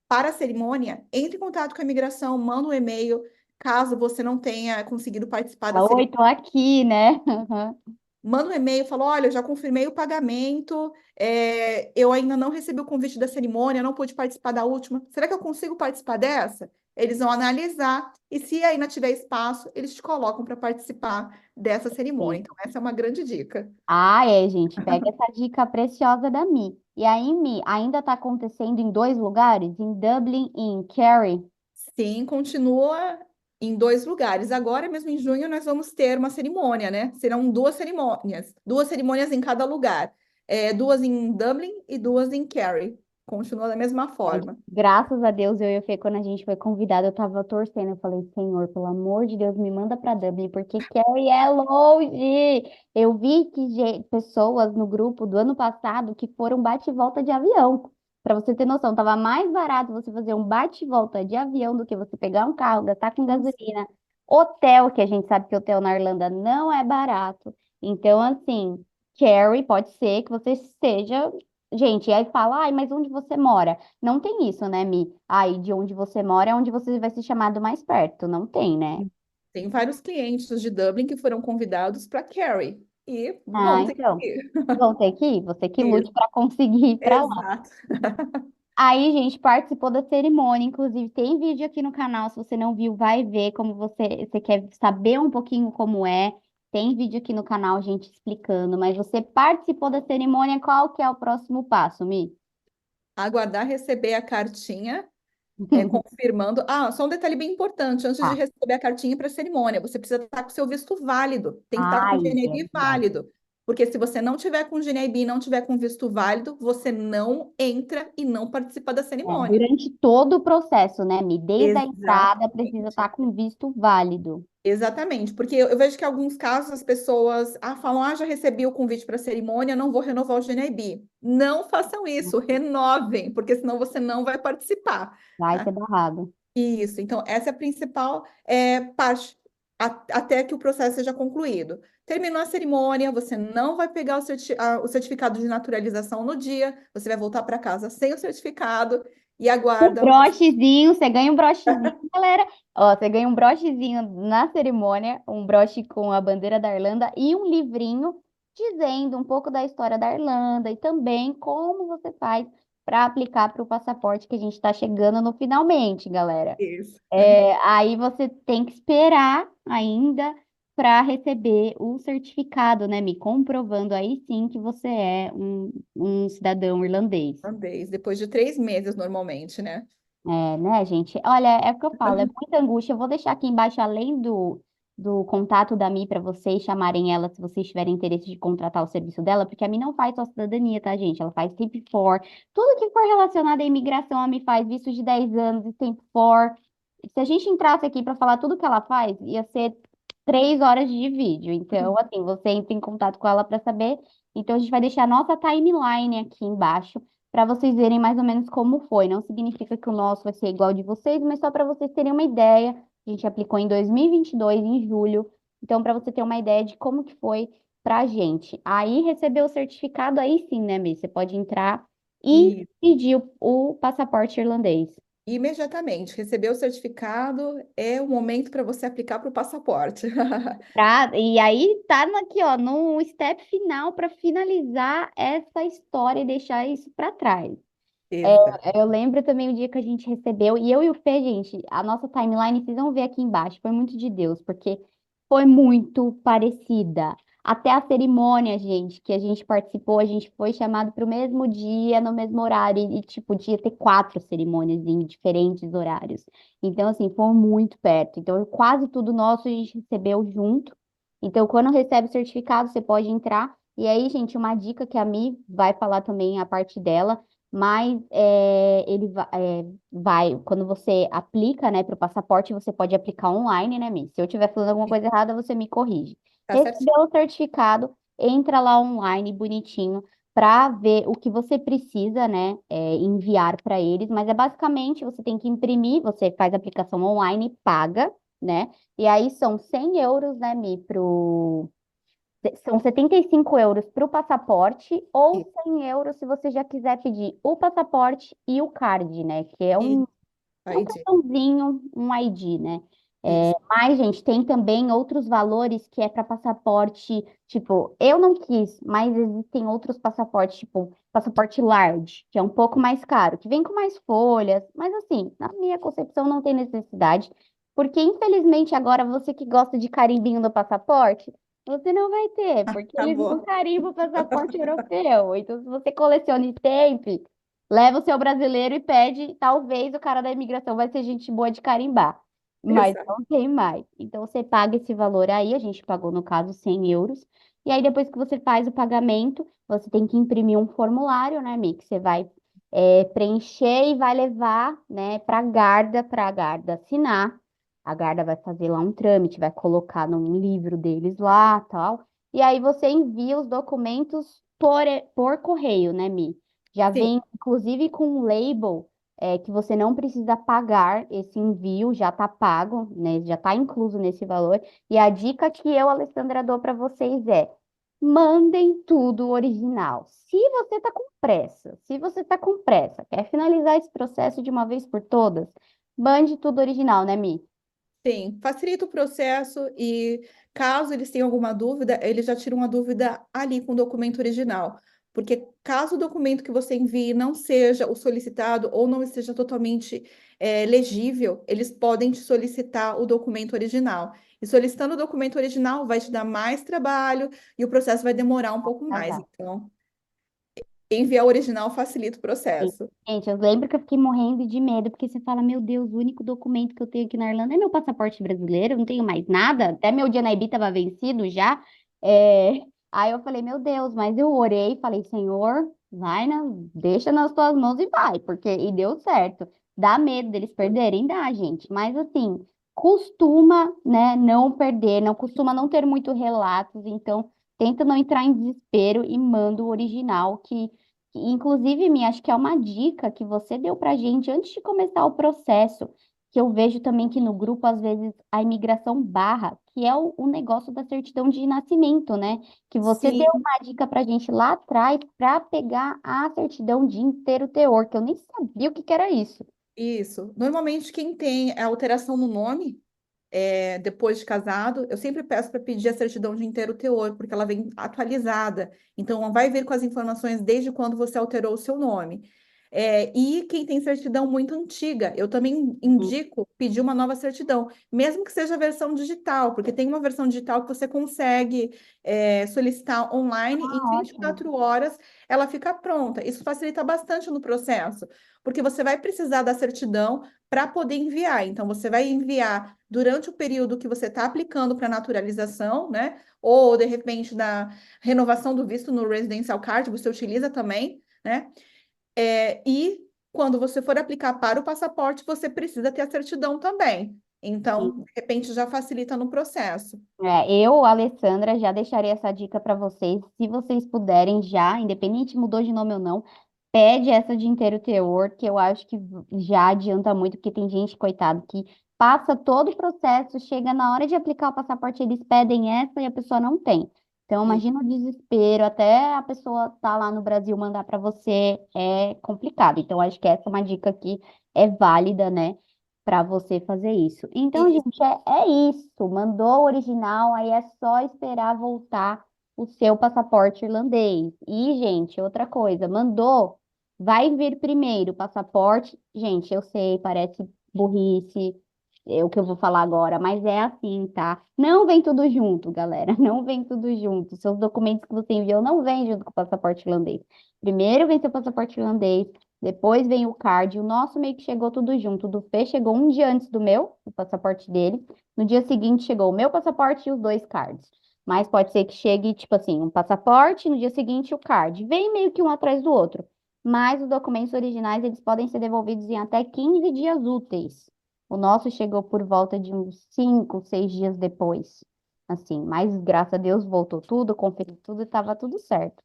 para a cerimônia, entre em contato com a imigração, manda um e-mail, caso você não tenha conseguido participar da Oi, cerimônia. tô aqui, né? Manda um e-mail, fala, olha, eu já confirmei o pagamento, eu ainda não recebi o convite da cerimônia, não pude participar da última. Será que eu consigo participar dessa? Eles vão analisar e se ainda tiver espaço, eles te colocam para participar dessa cerimônia. Sim. Então, essa é uma grande dica. Ah, é, gente, pega essa dica preciosa da Mi. E aí, Mi, ainda está acontecendo em dois lugares, em Dublin e em Kerry. Sim, continua em dois lugares. Agora, mesmo em junho, nós vamos ter uma cerimônia, né? Serão duas cerimônias em cada lugar. Duas em Dublin e duas em Kerry. Continua da mesma Gente, forma. graças a Deus, eu e o Fê, quando a gente foi convidado, eu tava torcendo. Eu falei, Senhor, pelo amor de Deus, me manda pra Dublin, porque Kerry é longe. Eu vi que pessoas no grupo do ano passado que foram bate e volta de avião. Pra você ter noção, tava mais barato você fazer um bate e volta de avião do que você pegar um carro, gastar com gasolina. Hotel, que a gente sabe que hotel na Irlanda não é barato. Então, assim, Kerry pode ser que você esteja. Gente, e aí fala, ai, mas onde você mora? Não tem isso, né, Mi? Aí, de onde você mora é onde você vai ser chamado mais perto. Não tem, né? Tem vários clientes de Dublin que foram convidados para Kerry e Ah, vão ter que então. ir. Vão ter que ir, você que lute Isso, para conseguir ir para lá. exato. Aí, gente, participou da cerimônia. Inclusive, tem vídeo aqui no canal. Se você não viu, vai ver como você quer saber um pouquinho como é. Tem vídeo aqui no canal, gente, explicando. Mas você participou da cerimônia, qual que é o próximo passo, Mi? Aguardar receber a cartinha, confirmando. Ah, só um detalhe bem importante: antes de Tá. receber a cartinha para a cerimônia, você precisa estar com o seu visto válido, tem que estar com o Ai, é GNIB verdade. válido. Porque se você não tiver com o GNIB e não tiver com visto válido, você não entra e não participa da É, cerimônia. durante todo o processo, né, Mi? Desde a entrada, precisa Exatamente. estar com visto válido. Exatamente, porque eu vejo que em alguns casos as pessoas falam, já recebi o convite para a cerimônia, não vou renovar o GNIB. Não façam isso, renovem, porque senão você não vai participar. Vai Tá? ser barrado. Isso, então essa é a principal parte, até que o processo seja concluído. Terminou a cerimônia, você não vai pegar o certificado de naturalização no dia, você vai voltar para casa sem o certificado e O aguarda. brochezinho, você ganha um brochezinho, galera. Ó, você ganha um brochezinho na cerimônia, um broche com a bandeira da Irlanda e um livrinho dizendo um pouco da história da Irlanda e também como você faz para aplicar para o passaporte que a gente está chegando no finalmente, galera. Isso. É, aí você tem que esperar ainda para receber o certificado, né? Me comprovando aí sim que você é um cidadão irlandês. Uma vez, depois de 3 meses, normalmente, né? É, né, gente? Olha, é o que eu falo, é muita angústia. Eu vou deixar aqui embaixo, além do contato da Mi, para vocês chamarem ela se vocês tiverem interesse de contratar o serviço dela, porque a Mi não faz só cidadania, tá, gente? Ela faz Temp for. Tudo que for relacionado à imigração, a Mi faz visto de 10 anos e Temp for. Se a gente entrasse aqui para falar tudo que ela faz, ia ser 3 horas de vídeo. Então, assim, você entra em contato com ela para saber. Então, a gente vai deixar a nossa timeline aqui embaixo para vocês verem mais ou menos como foi. Não significa que o nosso vai ser igual ao de vocês, mas só para vocês terem uma ideia. A gente aplicou em 2022, em julho. Então, para você ter uma ideia de como que foi para a gente. Aí, receber o certificado, aí sim, né, Miss? Você pode entrar e E pedir o passaporte irlandês. imediatamente, receber o certificado é o momento para você aplicar para o passaporte. E aí tá aqui, ó, no step final para finalizar essa história e deixar isso para trás. Exato. Eu lembro também o dia que a gente recebeu, e eu e o Fê, gente, a nossa timeline, vocês vão ver aqui embaixo, foi muito de Deus, porque foi muito parecida. Até a cerimônia, gente, que a gente participou, a gente foi chamado para o mesmo dia, no mesmo horário, e, tipo, podia ter 4 cerimônias em diferentes horários. Então, assim, foi muito perto. Então, quase tudo nosso a gente recebeu junto. Então, quando recebe o certificado, você pode entrar. E aí, gente, uma dica que a Mi vai falar também a parte dela, mas ele quando você aplica, né, para o passaporte, você pode aplicar online, né, Mi? Se eu estiver falando alguma coisa errada, você me corrige. Tá certinho. Recebeu o certificado, entra lá online, bonitinho. para ver o que você precisa, né, enviar para eles, mas é basicamente você tem que imprimir, você faz a aplicação online, paga, né, e aí são 100 euros, né, Mi, são 75 euros para o passaporte ou E, 100 euros se você já quiser pedir o passaporte e o card, né, que é e um aí, cartãozinho, um ID, né? isso. Mas, gente, tem também outros valores que é para passaporte, tipo, eu não quis, mas existem outros passaportes, tipo, passaporte large, que é um pouco mais caro, que vem com mais folhas, mas assim, na minha concepção não tem necessidade, porque infelizmente agora você que gosta de carimbinho no passaporte, você não vai ter, porque eles não Acabou. carimbam o passaporte europeu. Então, se você coleciona stamp, leva o seu brasileiro e pede, talvez o cara da imigração vai ser gente boa de carimbar, mas Exato. não tem mais. Então você paga esse valor aí, a gente pagou no caso 100 euros, e aí depois que você faz o pagamento, você tem que imprimir um formulário, né, Mi, que você vai preencher e vai levar, né, para a Garda assinar. A Garda vai fazer lá um trâmite, vai colocar num livro deles lá, tal. E aí você envia os documentos por correio, né, Mi? Já Sim, vem, inclusive, com um label que você não precisa pagar esse envio, já está pago, né? Já está incluso nesse valor. E a dica que eu, Alessandra, dou para vocês é: mandem tudo original. Se você está com pressa, se você está com pressa, quer finalizar esse processo de uma vez por todas, mande tudo original, né, Mi? sim. Facilita o processo e, caso eles tenham alguma dúvida, eles já tiram a dúvida ali com o documento original. Porque caso o documento que você envie não seja o solicitado ou não esteja totalmente legível, eles podem te solicitar o documento original. E solicitando o documento original vai te dar mais trabalho e o processo vai demorar um pouco mais. Casar. Então, enviar o original facilita o Sim. processo. Gente, eu lembro que eu fiquei morrendo de medo, porque você fala, meu Deus, o único documento que eu tenho aqui na Irlanda é meu passaporte brasileiro, eu não tenho mais nada, até meu DNIB estava vencido já. É, Aí eu falei, meu Deus, mas eu orei e falei, Senhor, deixa nas tuas mãos e vai, porque e deu certo. Dá medo deles perderem? Dá, gente, mas assim, costuma, né, não perder, não costuma não ter muito relatos, então tenta não entrar em desespero e manda o original inclusive, Mi, acho que é uma dica que você deu para gente antes de começar o processo, que eu vejo também que no grupo, às vezes, a imigração barra, que é o negócio da certidão de nascimento, né? Que você deu Sim. uma dica para gente lá atrás para pegar a certidão de inteiro teor, que eu nem sabia o que que era isso. Isso. Normalmente, quem tem a alteração no nome, depois de casado, eu sempre peço para pedir a certidão de inteiro teor, porque ela vem atualizada. Então, ela vai vir com as informações desde quando você alterou o seu nome. E quem tem certidão muito antiga, eu também Uhum. indico pedir uma nova certidão, mesmo que seja a versão digital, porque tem uma versão digital que você consegue solicitar online e em Ah, vinte e ótimo. quatro horas ela fica pronta. Isso facilita bastante no processo, porque você vai precisar da certidão para poder enviar. Então, você vai enviar durante o período que você está aplicando para naturalização, né? Ou, de repente, na renovação do visto no Residential Card, você utiliza também, né? E quando você for aplicar para o passaporte, você precisa ter a certidão também. Então, de repente, já facilita no processo. Eu, Alessandra, já deixaria essa dica para vocês. Se vocês puderem já, independente mudou de nome ou não, pede essa de inteiro teor, que eu acho que já adianta muito, porque tem gente, coitado, que passa todo o processo, chega na hora de aplicar o passaporte, eles pedem essa e a pessoa não tem. Então, E imagina o desespero, até a pessoa tá lá no Brasil mandar para você, é complicado. Então, acho que essa é uma dica que é válida, né, para você fazer isso. Então, isso. gente, é isso. Mandou o original, aí é só esperar voltar o seu passaporte irlandês. E, gente, outra coisa, mandou. Vai vir primeiro o passaporte. Gente, eu sei, parece burrice, o que eu vou falar agora, mas é assim, tá? Não vem tudo junto, galera. Não vem tudo junto. Seus documentos que você enviou não vêm junto com o passaporte irlandês. Primeiro vem seu passaporte irlandês, depois vem o card. O nosso meio que chegou tudo junto. O do Fê chegou um dia antes do meu, o passaporte dele. No dia seguinte chegou o meu passaporte e os dois cards. Mas pode ser que chegue, tipo assim, um passaporte, no dia seguinte o card. Vem meio que um atrás do outro, mas os documentos originais eles podem ser devolvidos em até 15 dias úteis. O nosso chegou por volta de uns 5, 6 dias depois. Assim, mas graças a Deus voltou tudo, conferi tudo e estava tudo certo.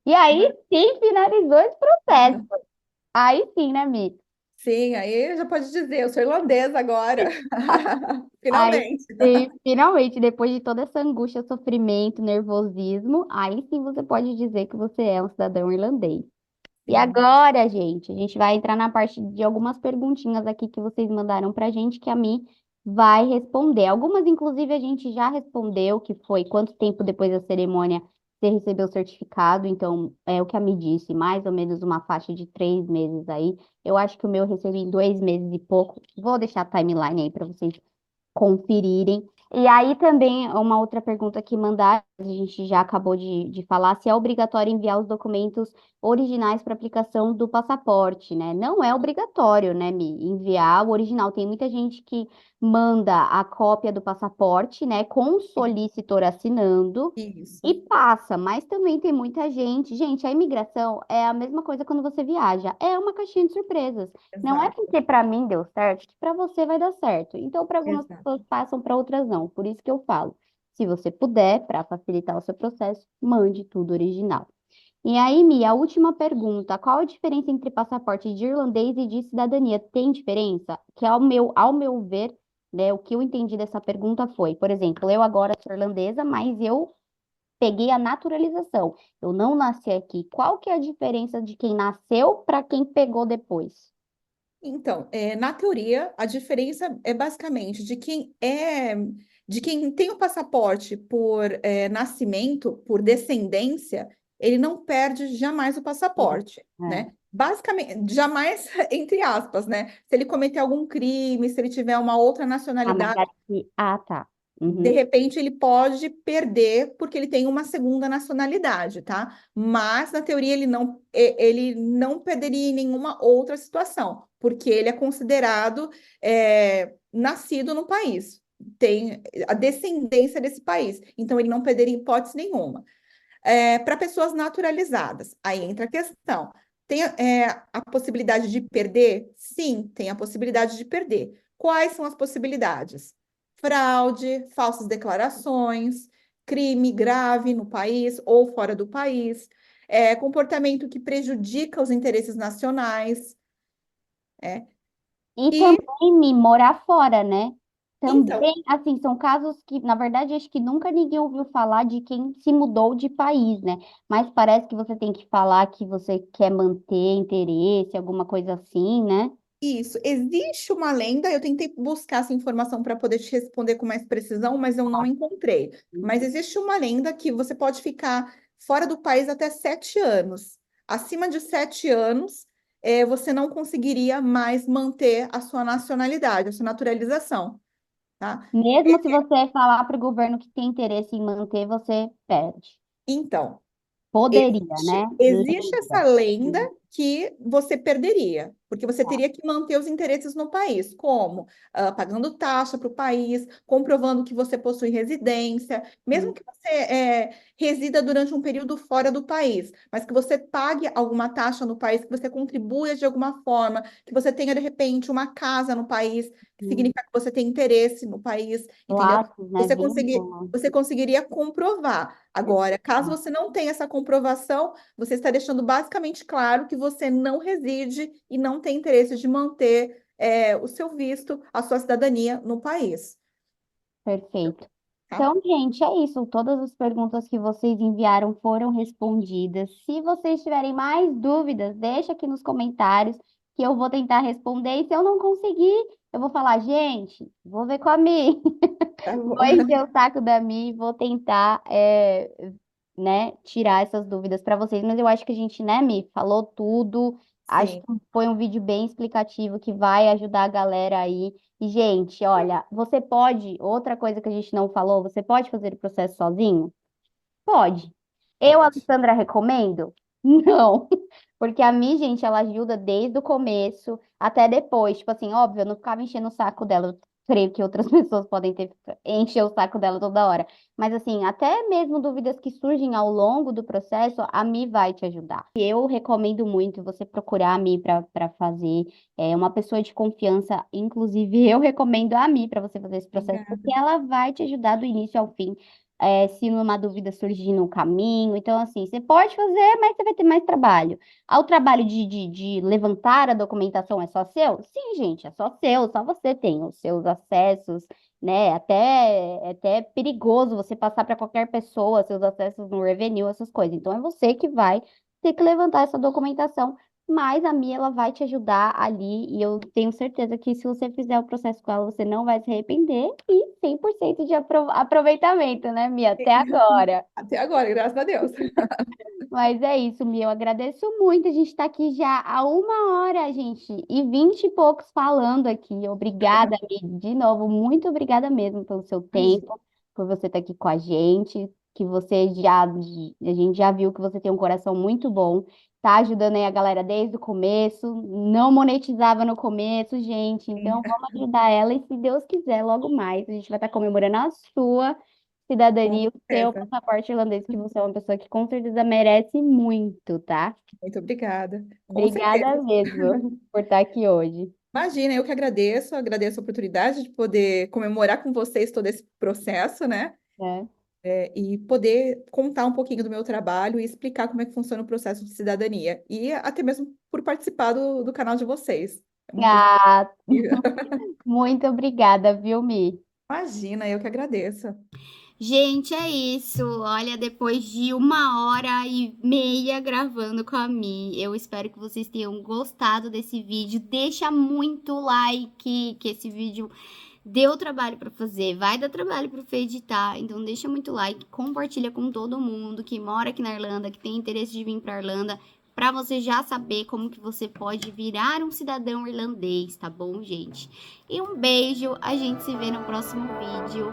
E aí sim finalizou esse processo. Aí sim, né, Mi? Sim, aí já pode dizer, eu sou irlandesa agora. Aí Finalmente. sim, finalmente, depois de toda essa angústia, sofrimento, nervosismo, aí sim você pode dizer que você é um cidadão irlandês. E Sim. agora, gente, a gente vai entrar na parte de algumas perguntinhas aqui que vocês mandaram pra gente, que a Mi vai responder. Algumas, inclusive, a gente já respondeu, que foi quanto tempo depois da cerimônia você recebeu o certificado. Então, é o que a Mi disse, mais ou menos uma faixa de 3 meses aí. Eu acho que o meu eu recebi em 2 meses e pouco. Vou deixar a timeline aí para vocês conferirem. E aí também uma outra pergunta que mandaram, a gente já acabou de falar, se é obrigatório enviar os documentos originais para aplicação do passaporte, né? Não é obrigatório, né, Mi, enviar o original. Tem muita gente que manda a cópia do passaporte, né, com o solicitor assinando Isso, e passa, mas também tem muita gente. Gente, a imigração é a mesma coisa quando você viaja, é uma caixinha de surpresas. Não é exato, porque para mim deu certo que para você vai dar certo. Então, para algumas exato. pessoas passam, para outras não. Por isso que eu falo, se você puder, para facilitar o seu processo, mande tudo original. E aí, Mia, a última pergunta: qual a diferença entre passaporte de irlandês e de cidadania? Tem diferença? Que ao meu ver, né, o que eu entendi dessa pergunta foi, por exemplo, eu agora sou irlandesa, mas eu peguei a naturalização. Eu não nasci aqui. Qual que é a diferença de quem nasceu para quem pegou depois? Então, na teoria, a diferença é basicamente de quem tem o passaporte por nascimento, por descendência, ele não perde jamais o passaporte, É. né? Basicamente, jamais, entre aspas, né? Se ele cometer algum crime, se ele tiver uma outra Ah, mas nacionalidade, aqui. Ah, tá. de Uhum. repente ele pode perder porque ele tem uma segunda nacionalidade, tá? Mas na teoria ele não perderia em nenhuma outra situação, porque ele é considerado nascido no país, tem a descendência desse país, então ele não perderia em hipótese nenhuma. Para pessoas naturalizadas, aí entra a questão. Tem a possibilidade de perder? Sim, tem a possibilidade de perder. Quais são as possibilidades? Fraude, falsas declarações, crime grave no país ou fora do país, comportamento que prejudica os interesses nacionais. é. E E também me morar fora, né? então, Também, assim, são casos que, na verdade, acho que nunca ninguém ouviu falar de quem se mudou de país, né? Mas parece que você tem que falar que você quer manter interesse, alguma coisa assim, né? isso, existe uma lenda, eu tentei buscar essa informação para poder te responder com mais precisão, mas eu não encontrei. Mas existe uma lenda que você pode ficar fora do país até 7 anos. Acima de 7 anos, você não conseguiria mais manter a sua nacionalidade, a sua naturalização, tá? Mesmo se você falar para o governo que tem interesse em manter, você perde. Então, Poderia, né? existe essa Lenda. lenda que você perderia, porque você teria que manter os interesses no país, como pagando taxa para o país, comprovando que você possui residência, mesmo que você resida durante um período fora do país, mas que você pague alguma taxa no país, que você contribua de alguma forma, que você tenha, de repente, uma casa no país, que significa que você tem interesse no país, entendeu? Laços, né? Vínculos. Você conseguiria comprovar. Agora, caso você não tenha essa comprovação, você está deixando basicamente claro que você não reside e não tem interesse de manter o seu visto, a sua cidadania no país, Perfeito. tá? Então, gente, é isso. Todas as perguntas que vocês enviaram foram respondidas. Se vocês tiverem mais dúvidas, deixa aqui nos comentários que eu vou tentar responder. E se eu não conseguir, eu vou falar, gente, vou ver com a Mi. Tá bom. Vou encher o saco da Mi, vou tentar, né, tirar essas dúvidas para vocês. Mas eu acho que a gente, né, Mi, falou tudo. Acho Sim, que foi um vídeo bem explicativo que vai ajudar a galera aí. E, gente, olha, você pode, outra coisa que a gente não falou, você pode fazer o processo sozinho? Pode. Eu, pode. Alessandra, recomendo? Não. Porque a Mi, gente, ela ajuda desde o começo até depois. Tipo assim, óbvio, eu não ficava enchendo o saco dela. Eu creio que outras pessoas podem ter encher o saco dela toda hora. Mas assim, até mesmo dúvidas que surgem ao longo do processo, a Mi vai te ajudar. E eu recomendo muito você procurar a Mi para fazer. É uma pessoa de confiança. Inclusive, eu recomendo a Mi para você fazer esse processo, Obrigada. porque ela vai te ajudar do início ao fim. se numa dúvida surgir no caminho. Então, assim, você pode fazer, mas você vai ter mais trabalho. O trabalho de levantar a documentação é só seu? Sim, gente, é só seu, só você tem os seus acessos, né? É até perigoso você passar para qualquer pessoa seus acessos no Revenue, essas coisas. Então, é você que vai ter que levantar essa documentação. Mas a Mia, ela vai te ajudar ali, e eu tenho certeza que se você fizer o processo com ela, você não vai se arrepender, e 100% de aproveitamento, né, Mia? Até agora. Até agora, graças a Deus. Mas é isso, Mia, eu agradeço muito. A gente está aqui já há 1 hora, gente, e 20 e poucos falando aqui. Obrigada, Mi, de novo, muito obrigada mesmo pelo seu tempo, por você estar aqui com a gente, que a gente já viu que você tem um coração muito bom, tá ajudando aí a galera desde o começo, não monetizava no começo, gente, então vamos ajudar ela e se Deus quiser, logo mais, a gente vai estar comemorando a sua Com cidadania, o seu certeza. passaporte irlandês, que você é uma pessoa que com certeza merece muito, tá? Muito obrigada. Com Obrigada certeza. mesmo por estar aqui hoje. Imagina, eu que agradeço a oportunidade de poder comemorar com vocês todo esse processo, né? Né? E poder contar um pouquinho do meu trabalho e explicar como é que funciona o processo de cidadania. E até mesmo por participar do canal de vocês. É uma coisa Ah, que... muito obrigada, viu, Mi? Imagina, eu que agradeço. Gente, é isso. Olha, depois de 1 hora e meia gravando com a Mi, eu espero que vocês tenham gostado desse vídeo. Deixa muito like, que esse vídeo deu trabalho pra fazer, vai dar trabalho pro Fê editar. Então deixa muito like, compartilha com todo mundo que mora aqui na Irlanda, que tem interesse de vir pra Irlanda, pra você já saber como que você pode virar um cidadão irlandês, tá bom, gente? E um beijo, a gente se vê no próximo vídeo.